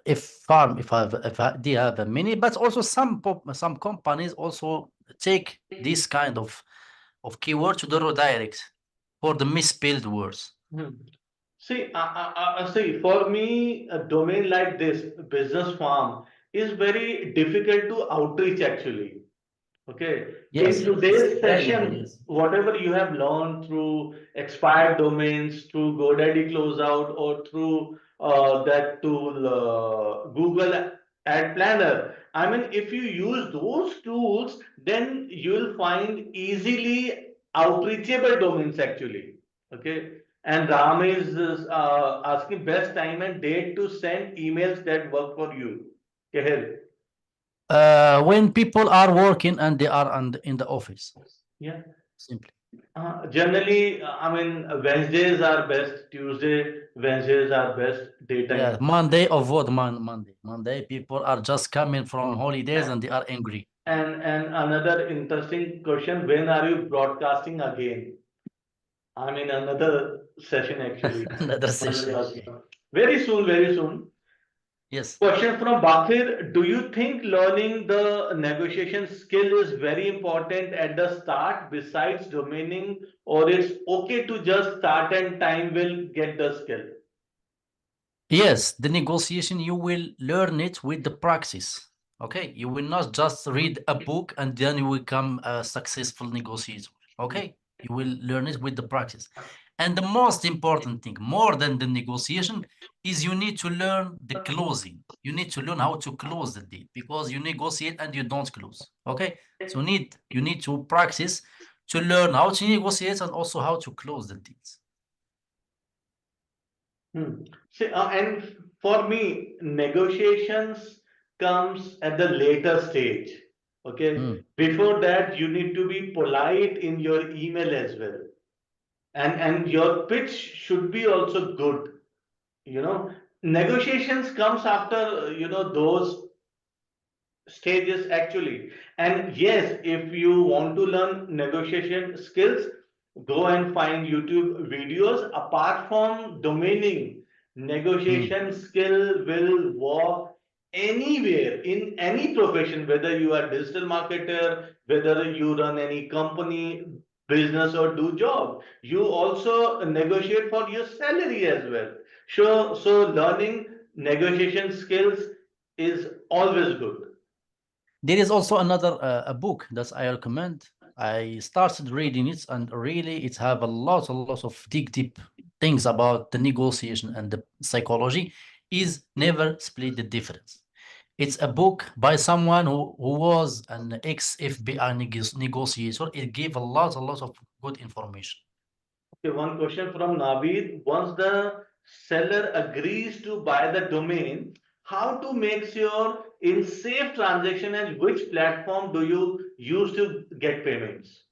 if farm if they have a many, but also some companies also take this kind of keyword to the redirect for the misspelled words. Hmm. See, for me, a domain like this, business farm, is very difficult to outreach actually. Okay. In Yes, it's today's valuable. session, Yes. whatever you have learned through expired domains, through GoDaddy Closeout, or through that tool, Google Ad Planner, I mean, if you use those tools, then you'll find easily outreachable domains actually. Okay. And Ram is asking best time and date to send emails that work for you. Kehel. When people are working and they are in the office, Yeah. simply. Generally, I mean, Wednesdays are best. Wednesdays are best Yeah, daytime. Monday avoid Monday. Monday people are just coming from holidays and they are angry. And another interesting question: when are you broadcasting again? I mean, another session actually. Another session. Very soon, very soon. Yes. Question from Bakir: do you think learning the negotiation skill is very important at the start, besides domaining, or it's okay to just start and time will get the skill? Yes, the negotiation, you will learn it with the practice. Okay, you will not just read a book and then you become a successful negotiator. Okay, you will learn it with the practice. And the most important thing, more than the negotiation, is you need to learn the closing. You need to learn how to close the deal because you negotiate and you don't close. Okay, so you need to practice to learn how to negotiate and also how to close the deals. Hmm. See, and for me, negotiations comes at the later stage. Okay, Mm. before that, you need to be polite in your email as well, and your pitch should be also good. You know, negotiations comes after those stages actually. And yes, if you want to learn negotiation skills, go and find YouTube videos. Apart from domaining, Mm. negotiation skill will work anywhere in any profession, whether you are digital marketer, whether you run any company, business, or do job. You also negotiate for your salary as well. So learning negotiation skills is always good. There is also another a book that I recommend. I started reading it, and really, it have a lot of deep things about the negotiation and the psychology. Is never split the difference. It's a book by someone who was an ex-FBI negotiator. It gave a lot of good information. Okay, one question from Naveed. Once the seller agrees to buy the domain, how to make sure in safe transaction and which platform do you use to get payments?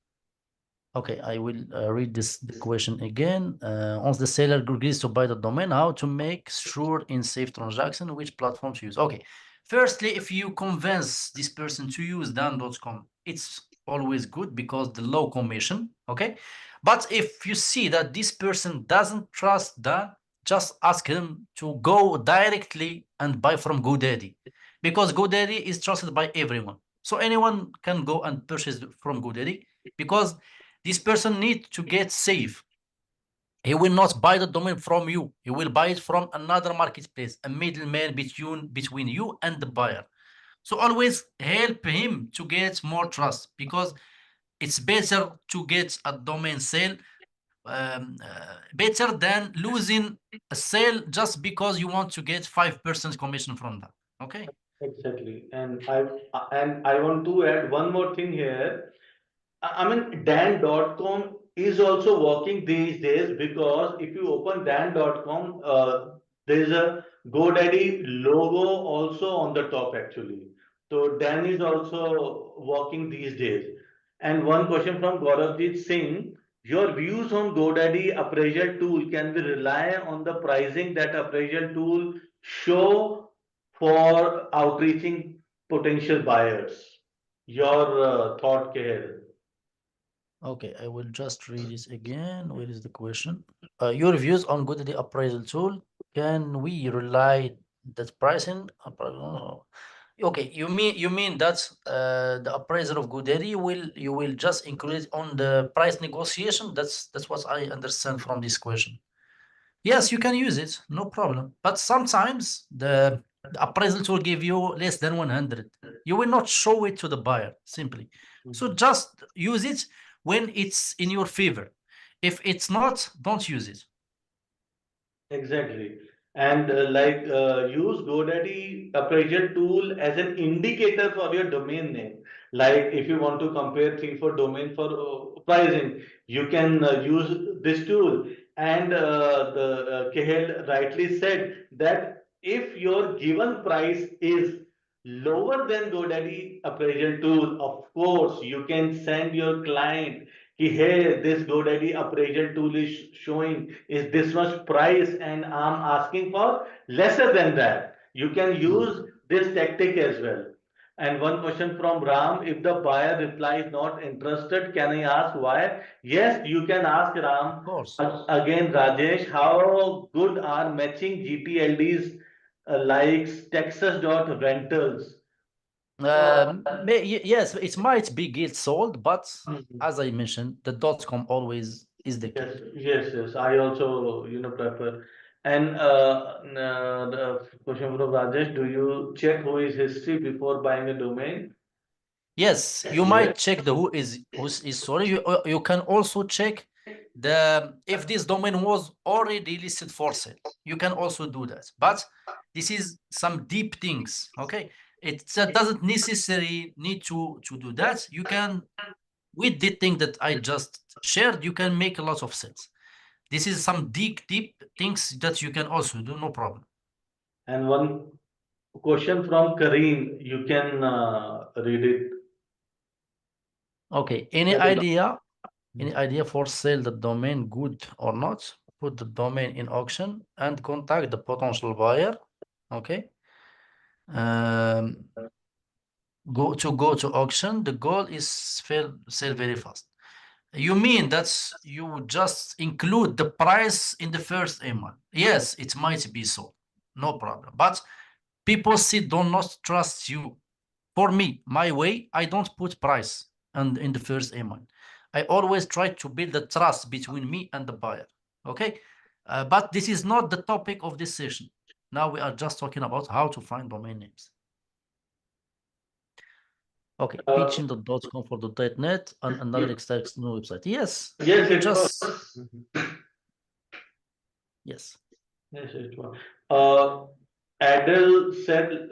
Okay, I will read the question again. Once the seller agrees to buy the domain, how to make sure in safe transaction, which platform to use? Okay, firstly, if you convince this person to use dan.com, it's always good because the low commission, okay? But if you see that this person doesn't trust Dan, just ask him to go directly and buy from GoDaddy because GoDaddy is trusted by everyone. So anyone can go and purchase from GoDaddy because this person needs to get safe. He will not buy the domain from you. He will buy it from another marketplace, a middleman between you and the buyer. So always help him to get more trust because it's better to get a domain sale better than losing a sale just because you want to get 5% commission from that. Okay. Exactly. And I want to add one more thing here. I mean, Dan.com is also working these days because if you open Dan.com, there is a GoDaddy logo also on the top actually. So Dan is also working these days. And one question from Gauravjit Singh, your views on GoDaddy appraisal tool, can we rely on the pricing that appraisal tool show for outreaching potential buyers? Your thought, Kehel. Okay, I will just read this again. Where is the question? Your views on GoDaddy appraisal tool. Can we rely that pricing? Okay, you mean that the appraisal of GoDaddy you will just include it on the price negotiation? That's what I understand from this question. Yes, you can use it, no problem. But sometimes the appraisal will give you less than 100. You will not show it to the buyer simply. So just use it when it's in your favor. If it's not, don't use it. Exactly. And use GoDaddy appraisal tool as an indicator for your domain name. Like if you want to compare three, four domain for pricing, you can use this tool. And the Kehel rightly said that if your given price is lower than GoDaddy appraisal tool, of course, you can send your client hey, this GoDaddy appraisal tool is showing is this much price and I'm asking for lesser than that. You can use this tactic as well. And one question from Ram, if the buyer replies not interested, can I ask why? Yes, you can ask Of Ram. course. Again, Rajesh, how good are matching GTLDs likes Texas.rentals? Yes, it might be get sold, but Mhm. as I mentioned, the .com always is the Yes, key. yes. I also, prefer. And the question from Rajesh, do you check who is history before buying a domain? Yes, you might Yes. check the who is sorry. You can also check the if this domain was already listed for sale. You can also do that. But this is some deep things. Okay, it doesn't necessarily need to do that. You can with the thing that I just shared. You can make a lot of sense. This is some deep things that you can also do. No problem. And one question from Kareem, you can read it. Okay, any idea? Any idea for sell the domain good or not? Put the domain in auction and contact the potential buyer. Okay. Um, go to auction. The goal is sell very fast. You mean that you just include the price in the first email? Yes, it might be so. No problem. But people still do not trust you. For me, my way, I don't put price and in the first email. I always try to build a trust between me and the buyer. Okay, but this is not the topic of this session. Now we are just talking about how to find domain names. Okay, Uh, pitching.com for the .net and another external website. Yes, you yes, will it was. just yes, Yes, it was. Uh, Adele said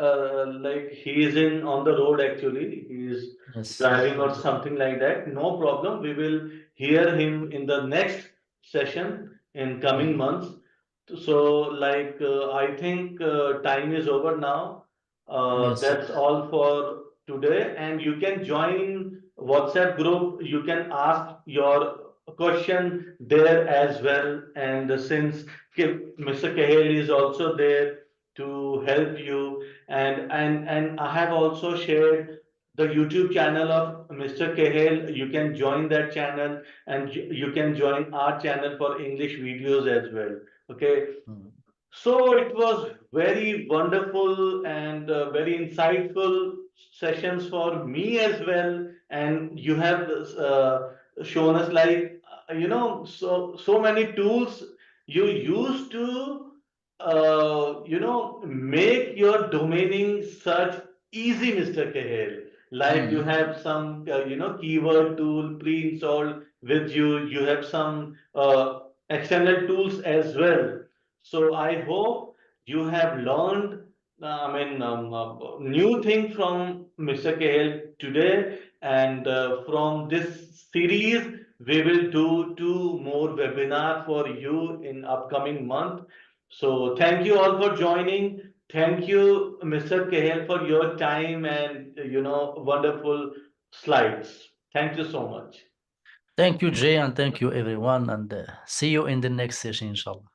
like he is in on the road actually. He is yes, driving or something like that. No problem. We will hear him in the next session in coming mhm, months. So I think time is over now. yes. That's all for today, and you can join WhatsApp group. You can ask your question there as well. And since Mr. Kehel is also there to help you, and I have also shared the YouTube channel of Mr. Kehel. You can join that channel, and you can join our channel for English videos as well. Okay. Mm. So it was very wonderful and very insightful sessions for me as well. And you have shown us like so many tools you use to make your domaining search easy, Mr. Kahel. Like you Mm. have some keyword tool pre-installed with you. You have some external tools as well. So I hope you have learned, new thing from Mr. KL today, and from this series, we will do two more webinar for you in upcoming month. So thank you all for joining. Thank you, Mr. KL, for your time and wonderful slides. Thank you so much. Thank you, Jay, and thank you, everyone, and see you in the next session, inshallah.